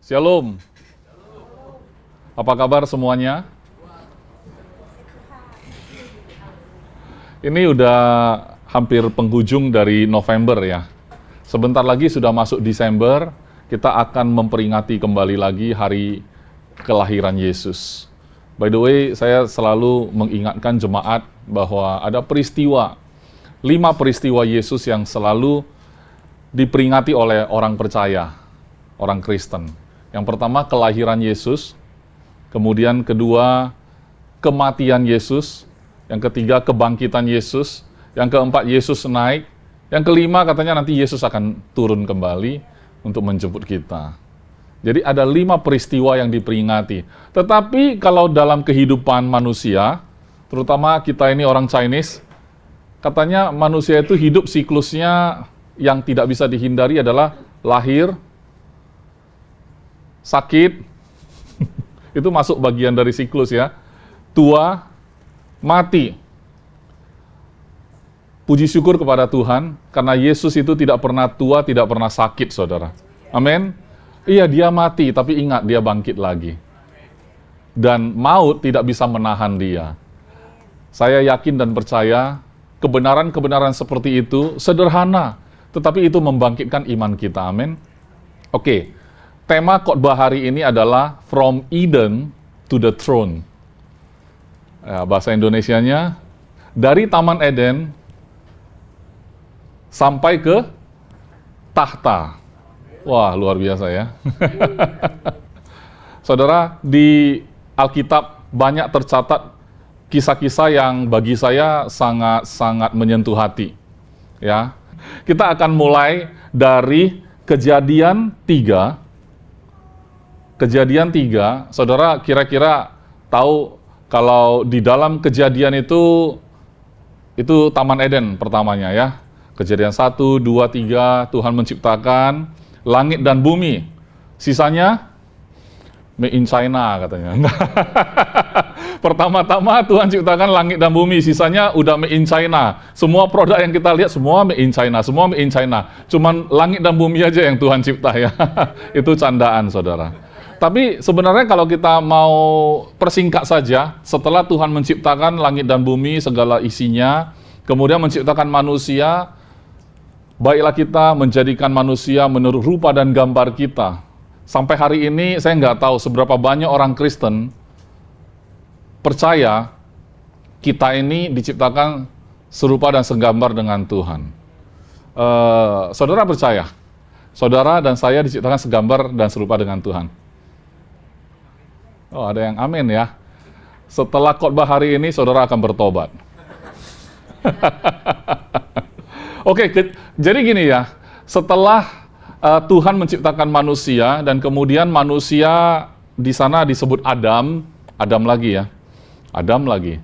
Shalom. Apa kabar semuanya? Ini udah hampir penghujung dari November ya. Sebentar lagi sudah masuk Desember, kita akan memperingati kembali lagi hari kelahiran Yesus. By the way, saya selalu mengingatkan jemaat bahwa ada 5 peristiwa Yesus yang selalu diperingati oleh orang percaya, orang Kristen. Yang pertama, kelahiran Yesus. Kemudian kedua, kematian Yesus. Yang ketiga, kebangkitan Yesus. Yang keempat, Yesus naik. Yang kelima, katanya nanti Yesus akan turun kembali untuk menjemput kita. Jadi ada 5 peristiwa yang diperingati. Tetapi kalau dalam kehidupan manusia, terutama kita ini orang Chinese, katanya manusia itu hidup siklusnya yang tidak bisa dihindari adalah lahir, sakit, itu masuk bagian dari siklus ya, tua, mati. Puji syukur kepada Tuhan, karena Yesus itu tidak pernah tua, tidak pernah sakit, saudara. Amin. Iya, dia mati, tapi ingat, dia bangkit lagi. Dan maut tidak bisa menahan dia. Saya yakin dan percaya, kebenaran-kebenaran seperti itu sederhana, tetapi itu membangkitkan iman kita. Amin. Oke. Tema khotbah hari ini adalah From Eden to the Throne. Ya, bahasa Indonesianya, dari Taman Eden sampai ke tahta. Wah, luar biasa ya. Saudara, di Alkitab banyak tercatat kisah-kisah yang bagi saya sangat-sangat menyentuh hati. Ya, kita akan mulai dari Kejadian 3. Kejadian 3, saudara kira-kira tahu kalau di dalam kejadian itu Taman Eden pertamanya ya. Kejadian 1, 2, 3, Tuhan menciptakan langit dan bumi. Sisanya made in China katanya. Pertama-tama Tuhan ciptakan langit dan bumi, sisanya udah made in China. Semua produk yang kita lihat semua made in China, semua made in China. Cuman langit dan bumi aja yang Tuhan cipta ya. Itu candaan, saudara. Tapi sebenarnya kalau kita mau persingkat saja, setelah Tuhan menciptakan langit dan bumi, segala isinya, kemudian menciptakan manusia, baiklah kita menjadikan manusia menurut rupa dan gambar kita. Sampai hari ini saya nggak tahu seberapa banyak orang Kristen percaya kita ini diciptakan serupa dan segambar dengan Tuhan. Saudara percaya? Saudara dan saya diciptakan segambar dan serupa dengan Tuhan. Oh, ada yang amin ya. Setelah khotbah hari ini, saudara akan bertobat. Oke, jadi gini ya. Setelah Tuhan menciptakan manusia, dan kemudian manusia di sana disebut Adam lagi ya. Adam lagi.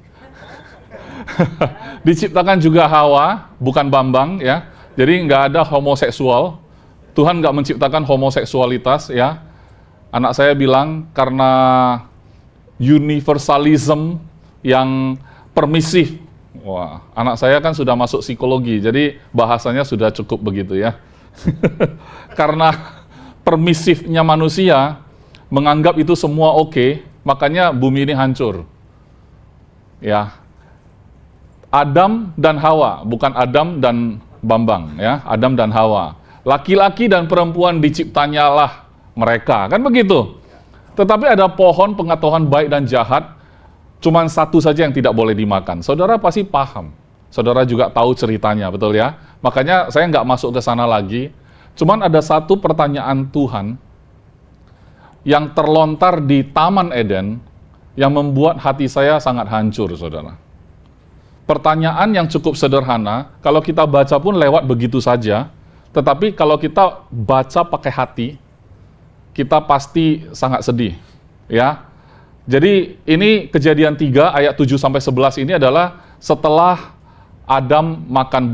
Diciptakan juga Hawa, bukan Bambang ya. Jadi nggak ada homoseksual. Tuhan nggak menciptakan homoseksualitas ya. Anak saya bilang karena universalism yang permisif. Wah, anak saya kan sudah masuk psikologi, jadi bahasanya sudah cukup begitu ya. Karena permisifnya manusia menganggap itu semua oke, makanya bumi ini hancur. Ya. Adam dan Hawa, bukan Adam dan Bambang ya, Adam dan Hawa. Laki-laki dan perempuan diciptanyalah mereka, kan begitu. Tetapi ada pohon pengetahuan baik dan jahat, cuman satu saja yang tidak boleh dimakan. Saudara pasti paham. Saudara juga tahu ceritanya, betul ya? Makanya saya nggak masuk ke sana lagi. Cuman ada satu pertanyaan Tuhan yang terlontar di Taman Eden yang membuat hati saya sangat hancur, saudara. Pertanyaan yang cukup sederhana, kalau kita baca pun lewat begitu saja, tetapi kalau kita baca pakai hati, kita pasti sangat sedih, ya. Jadi ini Kejadian 3 ayat 7 sampai 11 ini adalah setelah Adam makan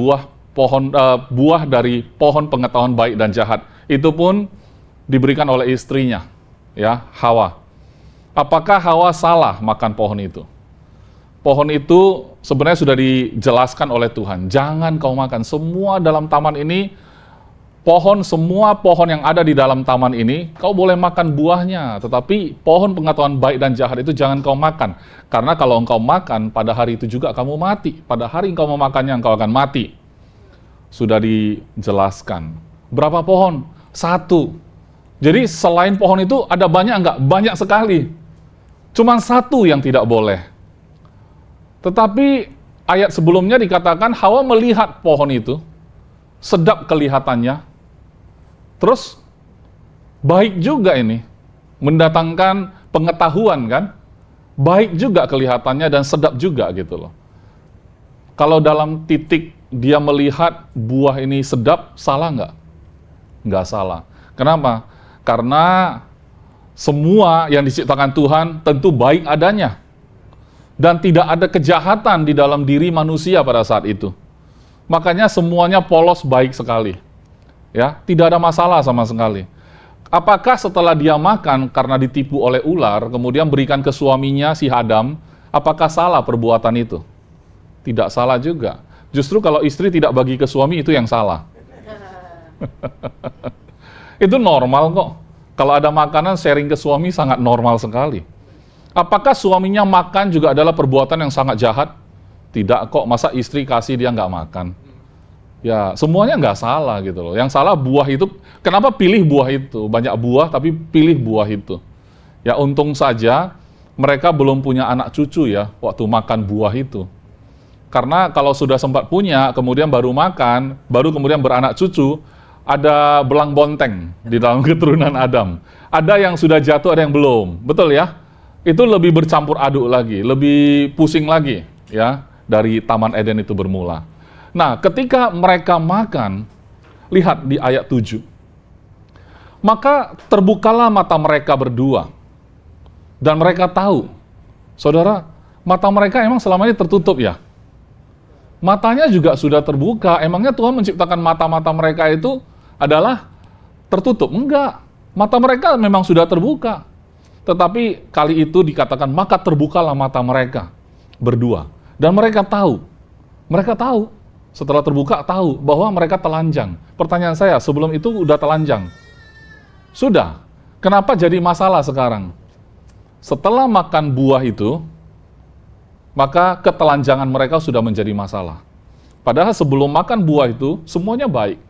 buah dari pohon pengetahuan baik dan jahat. Itu pun diberikan oleh istrinya, ya, Hawa. Apakah Hawa salah makan pohon itu? Pohon itu sebenarnya sudah dijelaskan oleh Tuhan. Jangan kau makan. Semua dalam taman ini semua pohon yang ada di dalam taman ini, kau boleh makan buahnya, tetapi pohon pengetahuan baik dan jahat itu jangan kau makan. Karena kalau engkau makan, pada hari itu juga kamu mati. Pada hari engkau memakannya, engkau akan mati. Sudah dijelaskan. Berapa pohon? 1. Jadi selain pohon itu ada banyak enggak? Banyak sekali. Cuman 1 yang tidak boleh. Tetapi ayat sebelumnya dikatakan Hawa melihat pohon itu, sedap kelihatannya, terus baik juga ini, mendatangkan pengetahuan kan, baik juga kelihatannya dan sedap juga gitu loh. Kalau dalam titik dia melihat buah ini sedap, salah nggak? Nggak salah. Kenapa? Karena semua yang diciptakan Tuhan tentu baik adanya. Dan tidak ada kejahatan di dalam diri manusia pada saat itu. Makanya semuanya polos baik sekali. Ya, tidak ada masalah sama sekali. Apakah setelah dia makan karena ditipu oleh ular, kemudian berikan ke suaminya si Adam, apakah salah perbuatan itu? Tidak salah juga. Justru kalau istri tidak bagi ke suami, itu yang salah. Itu normal kok. Kalau ada makanan sharing ke suami sangat normal sekali. Apakah suaminya makan juga adalah perbuatan yang sangat jahat? Tidak kok, masa istri kasih dia nggak makan? Ya, semuanya nggak salah gitu loh. Yang salah buah itu, kenapa pilih buah itu? Banyak buah tapi pilih buah itu. Ya untung saja mereka belum punya anak cucu ya waktu makan buah itu. Karena kalau sudah sempat punya, kemudian baru makan, baru kemudian beranak cucu, ada belang bonteng di dalam keturunan Adam. Ada yang sudah jatuh, ada yang belum. Betul ya? Itu lebih bercampur aduk lagi, lebih pusing lagi ya dari Taman Eden itu bermula. Nah, ketika mereka makan, lihat di ayat 7. Maka terbukalah mata mereka berdua. Dan mereka tahu. Saudara, mata mereka emang selama ini tertutup ya? Matanya juga sudah terbuka. Emangnya Tuhan menciptakan mata-mata mereka itu adalah tertutup? Enggak. Mata mereka memang sudah terbuka. Tetapi kali itu dikatakan, maka terbukalah mata mereka berdua. Dan mereka tahu. Mereka tahu. Setelah terbuka, tahu bahwa mereka telanjang. Pertanyaan saya, sebelum itu udah telanjang? Sudah. Kenapa jadi masalah sekarang? Setelah makan buah itu, maka ketelanjangan mereka sudah menjadi masalah. Padahal sebelum makan buah itu, semuanya baik.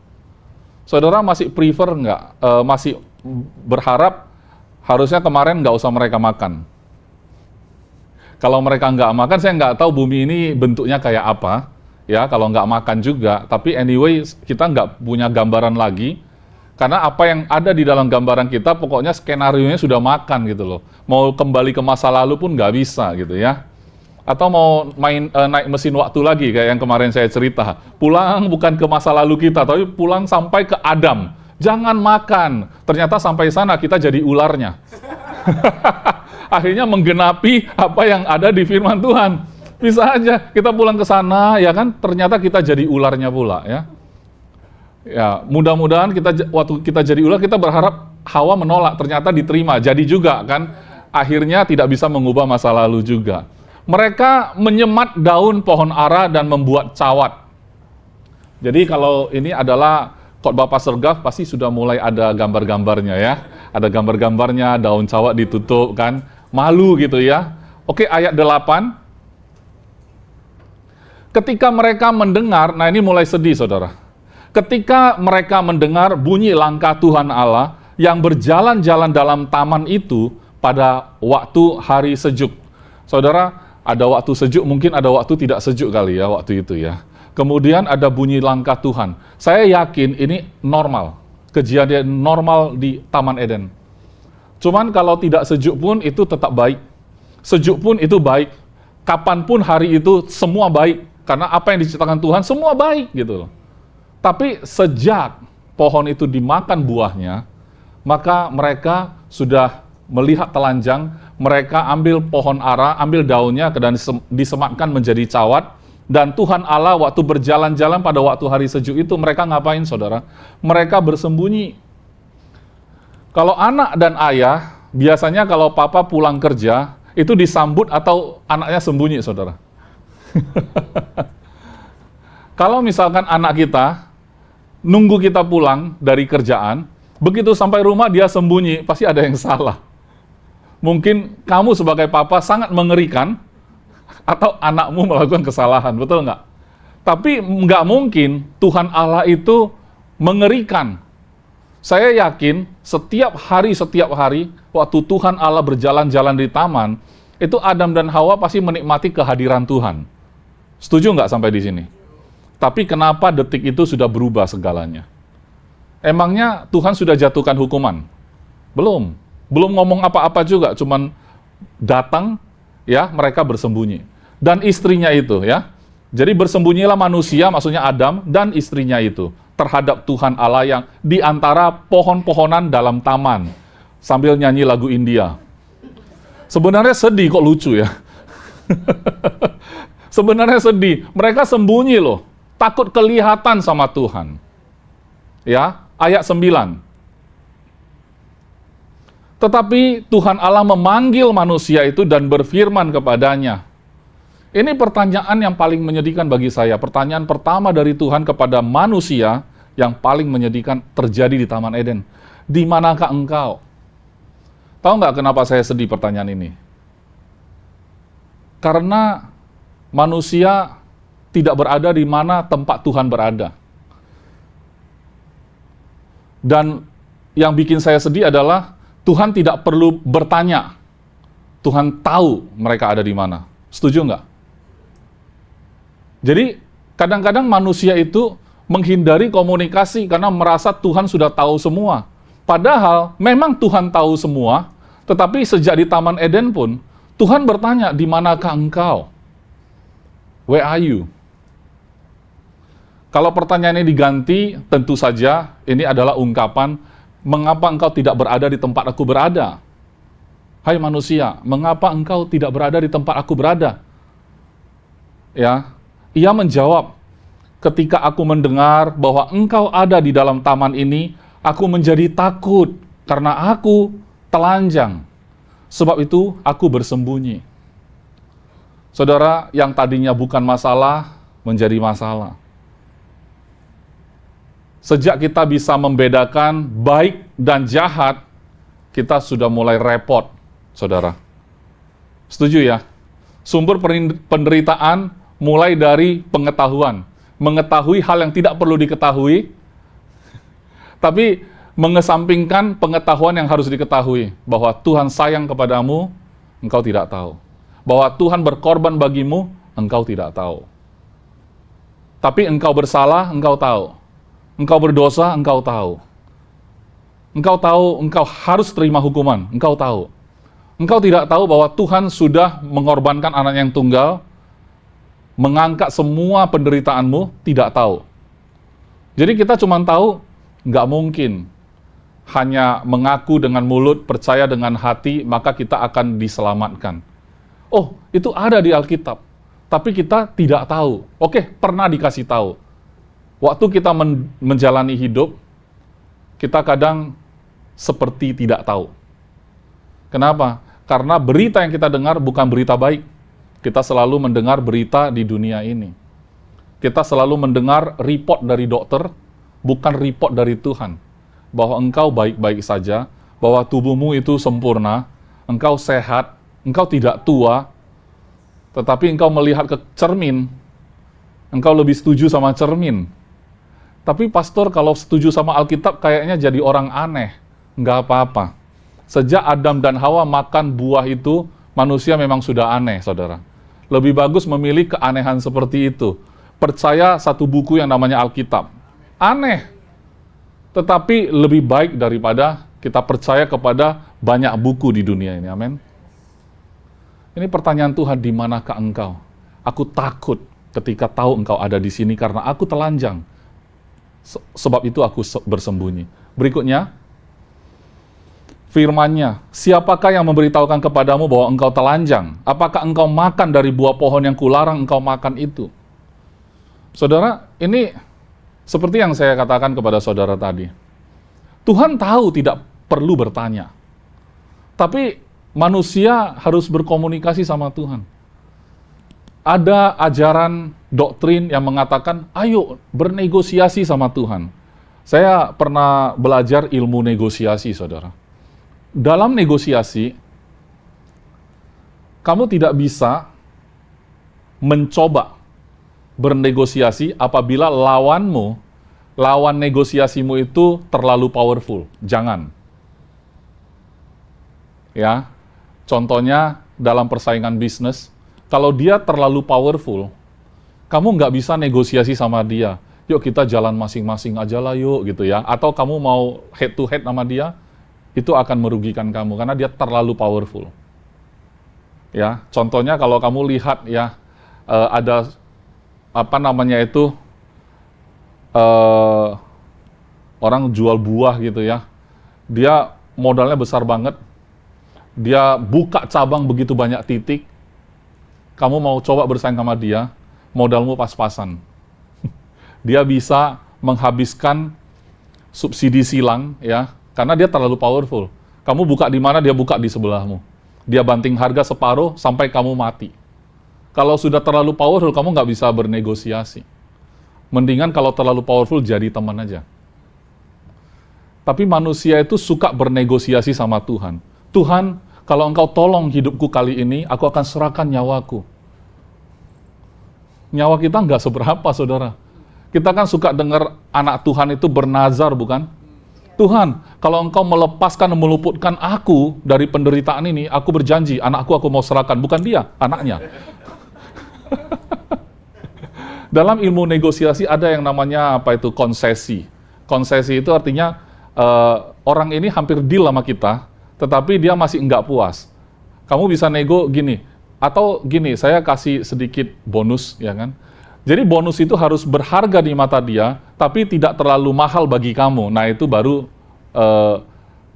Saudara masih prefer nggak? Masih berharap harusnya kemarin nggak usah mereka makan. Kalau mereka nggak makan, saya nggak tahu bumi ini bentuknya kayak apa. Ya, kalau nggak makan juga. Tapi anyway, kita nggak punya gambaran lagi. Karena apa yang ada di dalam gambaran kita, pokoknya skenario-nya sudah makan gitu loh. Mau kembali ke masa lalu pun nggak bisa gitu ya. Atau mau naik mesin waktu lagi, kayak yang kemarin saya cerita. Pulang bukan ke masa lalu kita, tapi pulang sampai ke Adam. Jangan makan. Ternyata sampai sana kita jadi ularnya. Akhirnya menggenapi apa yang ada di firman Tuhan. Bisa aja kita pulang ke sana, ya kan? Ternyata kita jadi ularnya pula, ya. Ya, mudah-mudahan waktu kita jadi ular, kita berharap Hawa menolak, ternyata diterima, jadi juga kan. Akhirnya tidak bisa mengubah masa lalu juga. Mereka menyemat daun pohon ara dan membuat cawat. Jadi kalau ini adalah khotbah Pastor Gav, pasti sudah mulai ada gambar-gambarnya ya. Ada gambar-gambarnya, daun cawat ditutup kan. Malu gitu ya. Oke, ayat 8. Ketika mereka mendengar, nah ini mulai sedih saudara. Ketika mereka mendengar bunyi langkah Tuhan Allah yang berjalan-jalan dalam taman itu pada waktu hari sejuk. Saudara, ada waktu sejuk, mungkin ada waktu tidak sejuk kali ya waktu itu ya. Kemudian ada bunyi langkah Tuhan. Saya yakin ini normal, kejadian normal di Taman Eden. Cuman kalau tidak sejuk pun itu tetap baik. Sejuk pun itu baik. Kapanpun hari itu semua baik. Karena apa yang diciptakan Tuhan semua baik gitu loh. Tapi sejak pohon itu dimakan buahnya, maka mereka sudah melihat telanjang, mereka ambil pohon ara, ambil daunnya dan disematkan menjadi cawat. Dan Tuhan Allah waktu berjalan-jalan pada waktu hari sejuk itu, mereka ngapain saudara? Mereka bersembunyi. Kalau anak dan ayah, biasanya kalau papa pulang kerja, itu disambut atau anaknya sembunyi saudara. Kalau misalkan anak kita nunggu kita pulang dari kerjaan, begitu sampai rumah dia sembunyi, pasti ada yang salah. Mungkin kamu sebagai papa sangat mengerikan, atau anakmu melakukan kesalahan, betul nggak? Tapi nggak mungkin Tuhan Allah itu mengerikan. Saya yakin setiap hari, waktu Tuhan Allah berjalan-jalan di taman, itu Adam dan Hawa pasti menikmati kehadiran Tuhan. Setuju nggak sampai di sini? Tapi kenapa detik itu sudah berubah segalanya? Emangnya Tuhan sudah jatuhkan hukuman? Belum. Belum ngomong apa-apa juga, cuman datang, ya, mereka bersembunyi. Dan istrinya itu, ya. Jadi bersembunyilah manusia, maksudnya Adam dan istrinya itu, terhadap Tuhan Allah yang di antara pohon-pohonan dalam taman, sambil nyanyi lagu India. Sebenarnya sedih, kok lucu ya. Sebenarnya sedih. Mereka sembunyi loh, takut kelihatan sama Tuhan. Ya, ayat 9. Tetapi Tuhan Allah memanggil manusia itu dan berfirman kepadanya. Ini pertanyaan yang paling menyedihkan bagi saya. Pertanyaan pertama dari Tuhan kepada manusia yang paling menyedihkan terjadi di Taman Eden. Di manakah engkau? Tahu nggak kenapa saya sedih pertanyaan ini? Karena manusia tidak berada di mana tempat Tuhan berada. Dan yang bikin saya sedih adalah Tuhan tidak perlu bertanya. Tuhan tahu mereka ada di mana. Setuju nggak? Jadi, kadang-kadang manusia itu menghindari komunikasi karena merasa Tuhan sudah tahu semua. Padahal, memang Tuhan tahu semua, tetapi sejak di Taman Eden pun, Tuhan bertanya, di manakah engkau? Where are you? Kalau pertanyaannya diganti, tentu saja ini adalah ungkapan, mengapa engkau tidak berada di tempat aku berada? Hai manusia, mengapa engkau tidak berada di tempat aku berada? Ya, ia menjawab, ketika aku mendengar bahwa engkau ada di dalam taman ini, aku menjadi takut karena aku telanjang. Sebab itu aku bersembunyi. Saudara, yang tadinya bukan masalah menjadi masalah. Sejak kita bisa membedakan baik dan jahat, kita sudah mulai repot, saudara. Setuju ya? Sumber penderitaan mulai dari pengetahuan. Mengetahui hal yang tidak perlu diketahui, tapi mengesampingkan pengetahuan yang harus diketahui. Bahwa Tuhan sayang kepadamu, engkau tidak tahu. Bahwa Tuhan berkorban bagimu, engkau tidak tahu. Tapi engkau bersalah, engkau tahu. Engkau berdosa, engkau tahu. Engkau tahu, engkau harus terima hukuman, engkau tahu. Engkau tidak tahu bahwa Tuhan sudah mengorbankan anak yang tunggal, mengangkat semua penderitaanmu, tidak tahu. Jadi kita cuma tahu, nggak mungkin. Hanya mengaku dengan mulut, percaya dengan hati, maka kita akan diselamatkan. Oh, itu ada di Alkitab. Tapi kita tidak tahu. Oke, pernah dikasih tahu. Waktu kita menjalani hidup, kita kadang seperti tidak tahu. Kenapa? Karena berita yang kita dengar bukan berita baik. Kita selalu mendengar berita di dunia ini. Kita selalu mendengar report dari dokter, bukan report dari Tuhan. Bahwa engkau baik-baik saja, bahwa tubuhmu itu sempurna, engkau sehat, engkau tidak tua, tetapi engkau melihat ke cermin, engkau lebih setuju sama cermin. Tapi pastor kalau setuju sama Alkitab kayaknya jadi orang aneh. Nggak apa-apa. Sejak Adam dan Hawa makan buah itu, manusia memang sudah aneh, saudara. Lebih bagus memilih keanehan seperti itu. Percaya satu buku yang namanya Alkitab. Aneh. Tetapi lebih baik daripada kita percaya kepada banyak buku di dunia ini. Amin. Ini pertanyaan Tuhan, di manakah engkau? Aku takut ketika tahu engkau ada di sini karena aku telanjang. Sebab itu aku bersembunyi. Berikutnya, firman-Nya, siapakah yang memberitahukan kepadamu bahwa engkau telanjang? Apakah engkau makan dari buah pohon yang kularang engkau makan itu? Saudara, ini seperti yang saya katakan kepada saudara tadi. Tuhan tahu tidak perlu bertanya. Tapi manusia harus berkomunikasi sama Tuhan. Ada ajaran doktrin yang mengatakan, ayo bernegosiasi sama Tuhan. Saya pernah belajar ilmu negosiasi, saudara. Dalam negosiasi, kamu tidak bisa mencoba bernegosiasi apabila lawan negosiasimu itu terlalu powerful. Jangan. Ya, contohnya dalam persaingan bisnis, kalau dia terlalu powerful, kamu nggak bisa negosiasi sama dia. Yuk kita jalan masing-masing aja lah yuk, gitu ya. Atau kamu mau head to head sama dia, itu akan merugikan kamu, karena dia terlalu powerful. Ya, contohnya kalau kamu lihat ya, ada apa namanya itu, orang jual buah gitu ya, dia modalnya besar banget, dia buka cabang begitu banyak titik, kamu mau coba bersaing sama dia, modalmu pas-pasan. Dia bisa menghabiskan subsidi silang ya, karena dia terlalu powerful. Kamu buka di mana, dia buka di sebelahmu. Dia banting harga separuh sampai kamu mati. Kalau sudah terlalu powerful, kamu nggak bisa bernegosiasi. Mendingan kalau terlalu powerful, jadi teman aja. Tapi manusia itu suka bernegosiasi sama Tuhan. Tuhan, kalau Engkau tolong hidupku kali ini, aku akan serahkan nyawaku. Nyawa kita nggak seberapa, saudara. Kita kan suka dengar anak Tuhan itu bernazar, bukan? Tuhan, kalau Engkau melepaskan dan meluputkan aku dari penderitaan ini, aku berjanji, anakku aku mau serahkan. Bukan dia, anaknya. Dalam ilmu negosiasi ada yang namanya apa itu konsesi. Konsesi itu artinya orang ini hampir deal sama kita, tetapi dia masih nggak puas. Kamu bisa nego gini, atau gini, saya kasih sedikit bonus, ya kan? Jadi bonus itu harus berharga di mata dia, tapi tidak terlalu mahal bagi kamu. Nah itu baru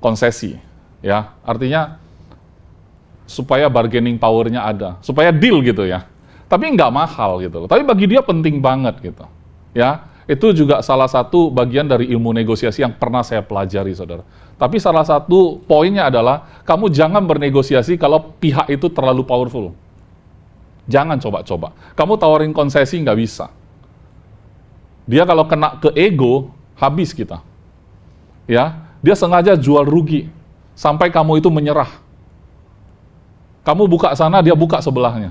konsesi, ya. Artinya supaya bargaining power-nya ada, supaya deal gitu ya. Tapi nggak mahal gitu. Tapi bagi dia penting banget gitu, ya. Itu juga salah satu bagian dari ilmu negosiasi yang pernah saya pelajari, saudara. Tapi salah satu poinnya adalah kamu jangan bernegosiasi kalau pihak itu terlalu powerful. Jangan coba-coba. Kamu tawarin konsesi nggak bisa. Dia kalau kena ke ego, habis kita. Ya, dia sengaja jual rugi sampai kamu itu menyerah. Kamu buka sana, dia buka sebelahnya.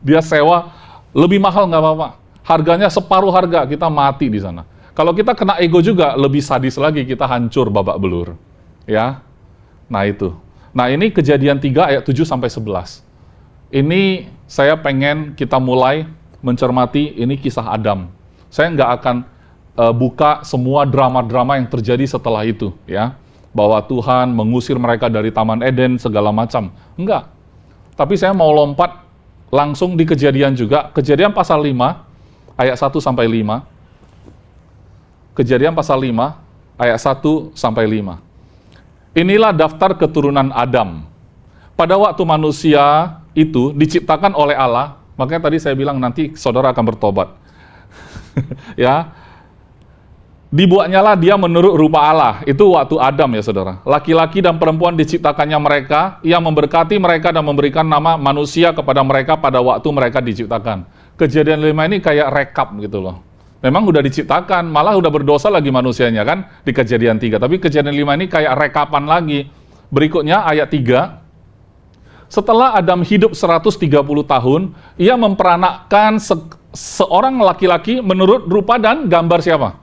Dia sewa lebih mahal nggak apa-apa. Harganya separuh harga, kita mati di sana. Kalau kita kena ego juga, lebih sadis lagi, kita hancur babak belur. Ya, nah itu. Nah ini Kejadian 3 ayat 7-11. Ini saya pengen kita mulai mencermati ini kisah Adam. Saya nggak akan buka semua drama-drama yang terjadi setelah itu, ya. Bahwa Tuhan mengusir mereka dari Taman Eden, segala macam. Enggak. Tapi saya mau lompat langsung di Kejadian juga. Kejadian pasal 5, ayat 1-5. Kejadian pasal 5, ayat 1-5. Inilah daftar keturunan Adam. Pada waktu manusia itu diciptakan oleh Allah, makanya tadi saya bilang nanti saudara akan bertobat. Ya, dibuatnya lah dia menurut rupa Allah. Itu waktu Adam ya saudara. Laki-laki dan perempuan diciptakannya mereka, ia memberkati mereka dan memberikan nama manusia kepada mereka pada waktu mereka diciptakan. Kejadian 5 ini kayak rekap gitu loh. Memang udah diciptakan, malah udah berdosa lagi manusianya kan di Kejadian 3. Tapi Kejadian 5 ini kayak rekapan lagi. Berikutnya ayat 3. Setelah Adam hidup 130 tahun, ia memperanakkan seorang laki-laki menurut rupa dan gambar siapa?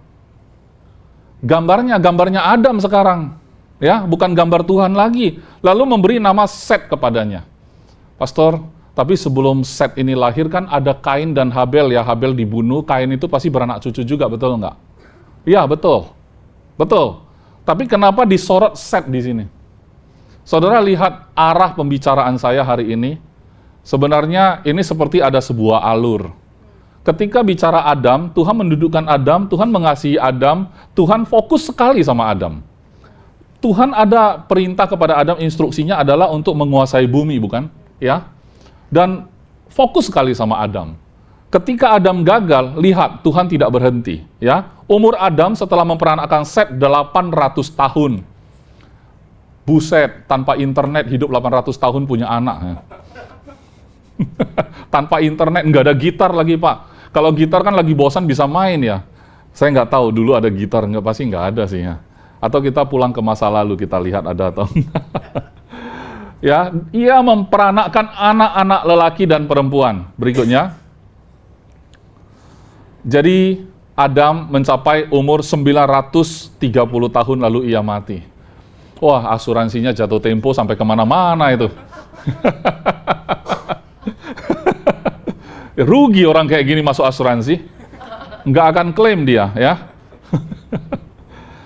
Gambarnya Adam sekarang. Ya, bukan gambar Tuhan lagi. Lalu memberi nama Set kepadanya. Pastor, tapi sebelum Set ini lahir kan ada Kain dan Habel ya. Habel dibunuh, Kain itu pasti beranak cucu juga, betul nggak? Iya, betul. Betul. Tapi kenapa disorot Set di sini? Saudara lihat arah pembicaraan saya hari ini, sebenarnya ini seperti ada sebuah alur. Ketika bicara Adam, Tuhan mendudukkan Adam, Tuhan mengasihi Adam, Tuhan fokus sekali sama Adam. Tuhan ada perintah kepada Adam, instruksinya adalah untuk menguasai bumi, bukan? Ya. Dan fokus sekali sama Adam. Ketika Adam gagal, lihat Tuhan tidak berhenti, ya. Umur Adam setelah memperanakkan Set 800 tahun. Buset, tanpa internet hidup 800 tahun punya anak. Ya. Tanpa internet, nggak ada gitar lagi Pak. Kalau gitar kan lagi bosan bisa main ya. Saya nggak tahu dulu ada gitar, nggak, pasti nggak ada sih ya. Atau kita pulang ke masa lalu, kita lihat ada atau enggak. Ya, ia memperanakkan anak-anak lelaki dan perempuan. Berikutnya. Jadi Adam mencapai umur 930 tahun lalu ia mati. Wah, asuransinya jatuh tempo sampai kemana-mana itu. Rugi orang kayak gini masuk asuransi. Nggak akan klaim dia, ya.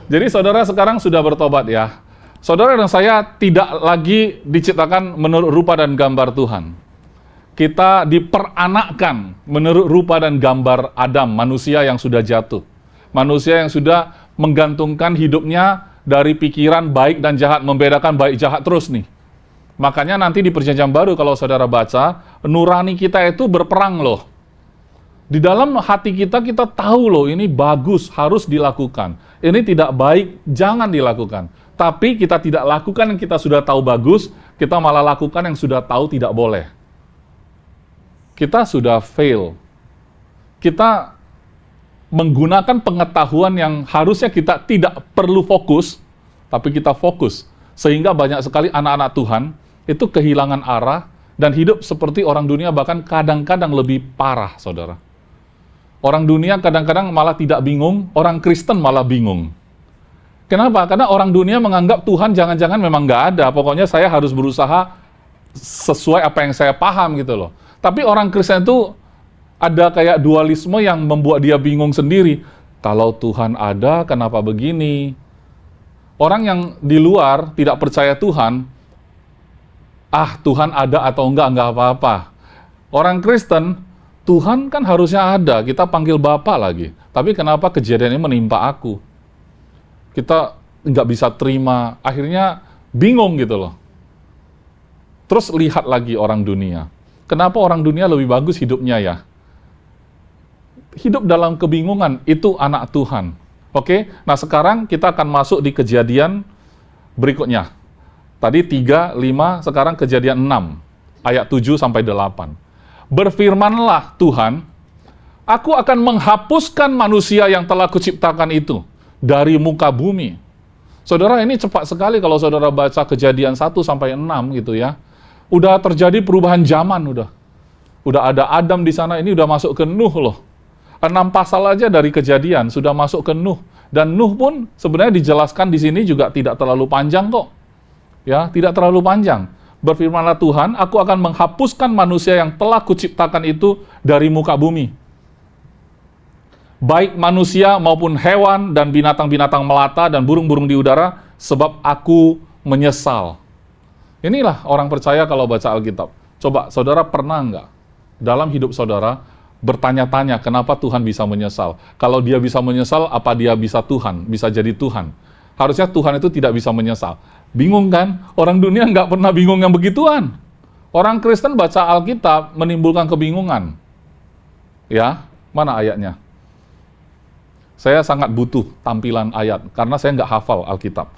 Jadi saudara sekarang sudah bertobat ya. Saudara dan saya tidak lagi diciptakan menurut rupa dan gambar Tuhan. Kita diperanakkan menurut rupa dan gambar Adam, manusia yang sudah jatuh. Manusia yang sudah menggantungkan hidupnya dari pikiran baik dan jahat, membedakan baik jahat terus nih. Makanya nanti di Perjanjian Baru kalau saudara baca, nurani kita itu berperang loh. Di dalam hati kita, kita tahu loh ini bagus, harus dilakukan. Ini tidak baik, jangan dilakukan. Tapi kita tidak lakukan yang kita sudah tahu bagus, kita malah lakukan yang sudah tahu tidak boleh. Kita sudah fail. Kita menggunakan pengetahuan yang harusnya kita tidak perlu fokus, tapi kita fokus. Sehingga banyak sekali anak-anak Tuhan itu kehilangan arah dan hidup seperti orang dunia, bahkan kadang-kadang lebih parah, saudara. Orang dunia kadang-kadang malah tidak bingung, orang Kristen malah bingung. Kenapa? Karena orang dunia menganggap Tuhan jangan-jangan memang nggak ada, pokoknya saya harus berusaha sesuai apa yang saya paham gitu loh. Tapi orang Kristen itu ada kayak dualisme yang membuat dia bingung sendiri. Kalau Tuhan ada, kenapa begini? Orang yang di luar tidak percaya Tuhan, Tuhan ada atau enggak apa-apa. Orang Kristen, Tuhan kan harusnya ada, kita panggil Bapa lagi. Tapi kenapa kejadian ini menimpa aku? Kita nggak bisa terima, akhirnya bingung gitu loh. Terus lihat lagi orang dunia. Kenapa orang dunia lebih bagus hidupnya ya? Hidup dalam kebingungan, itu anak Tuhan. Oke, nah sekarang kita akan masuk di kejadian berikutnya. Tadi 3, 5, sekarang kejadian 6, ayat 7 sampai 8. Berfirmanlah Tuhan, aku akan menghapuskan manusia yang telah kuciptakan itu dari muka bumi. Saudara, ini cepat sekali kalau saudara baca kejadian 1 sampai 6 gitu ya. Udah terjadi perubahan zaman udah. Udah ada Adam di sana, ini udah masuk ke Nuh loh. 6 pasal aja dari kejadian sudah masuk ke Nuh. Dan Nuh pun sebenarnya dijelaskan di sini juga tidak terlalu panjang kok. Ya, tidak terlalu panjang. Berfirmanlah Tuhan, aku akan menghapuskan manusia yang telah kuciptakan itu dari muka bumi. Baik manusia maupun hewan dan binatang-binatang melata dan burung-burung di udara, sebab aku menyesal. Inilah orang percaya kalau baca Alkitab. Coba, saudara pernah nggak dalam hidup saudara bertanya-tanya kenapa Tuhan bisa menyesal? Kalau dia bisa menyesal, apa dia bisa Tuhan? Bisa jadi Tuhan? Harusnya Tuhan itu tidak bisa menyesal. Bingung kan? Orang dunia nggak pernah bingung yang begituan. Orang Kristen baca Alkitab menimbulkan kebingungan. Ya, mana ayatnya? Saya sangat butuh tampilan ayat, karena saya nggak hafal Alkitab.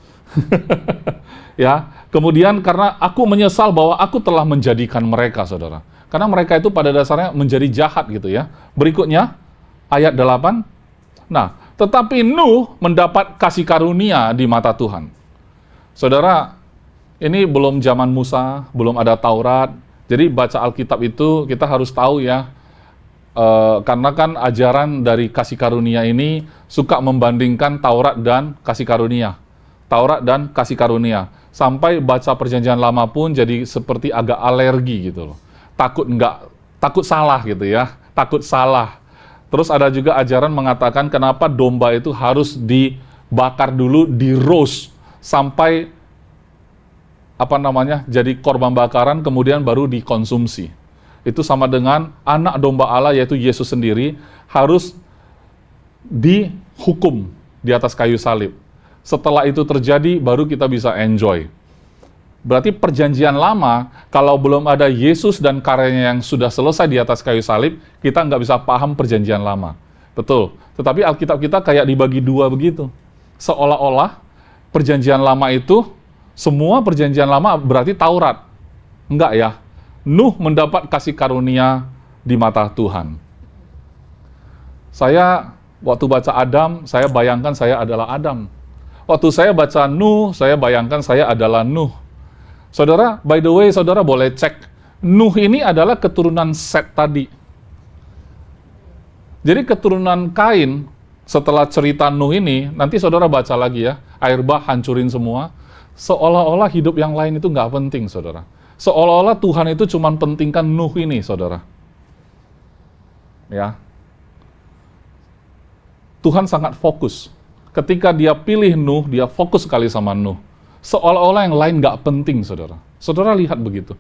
Ya, kemudian karena aku menyesal bahwa aku telah menjadikan mereka, saudara. Karena mereka itu pada dasarnya menjadi jahat gitu ya. Berikutnya, ayat 8. Nah, tetapi Nuh mendapat kasih karunia di mata Tuhan. Saudara, ini belum zaman Musa, belum ada Taurat. Jadi baca Alkitab itu kita harus tahu ya, karena kan ajaran dari kasih karunia ini suka membandingkan Taurat dan kasih karunia. Taurat dan kasih karunia. Sampai baca Perjanjian Lama pun jadi seperti agak alergi gitu loh. Takut salah gitu ya, takut salah. Terus ada juga ajaran mengatakan kenapa domba itu harus dibakar dulu, di roast sampai jadi korban bakaran, kemudian baru dikonsumsi. Itu sama dengan anak domba Allah, yaitu Yesus sendiri, harus dihukum di atas kayu salib. Setelah itu terjadi, baru kita bisa enjoy. Berarti Perjanjian Lama, kalau belum ada Yesus dan karyanya yang sudah selesai di atas kayu salib, kita nggak bisa paham Perjanjian Lama. Betul. Tetapi Alkitab kita kayak dibagi dua begitu. Seolah-olah Perjanjian Lama itu, semua Perjanjian Lama berarti Taurat. Enggak ya. Nuh mendapat kasih karunia di mata Tuhan. Saya Waktu baca Adam, saya bayangkan saya adalah Adam. Waktu saya baca Nuh, saya bayangkan saya adalah Nuh. Saudara, by the way, saudara boleh cek, Nuh ini adalah keturunan Set tadi. Jadi keturunan Kain, setelah cerita Nuh ini, nanti saudara baca lagi ya, air bah hancurin semua, seolah-olah hidup yang lain itu nggak penting, saudara. Seolah-olah Tuhan itu cuma pentingkan Nuh ini, saudara. Ya. Tuhan sangat fokus. Ketika dia pilih Nuh, dia fokus sekali sama Nuh. Seolah-olah yang lain nggak penting, saudara. Saudara lihat begitu.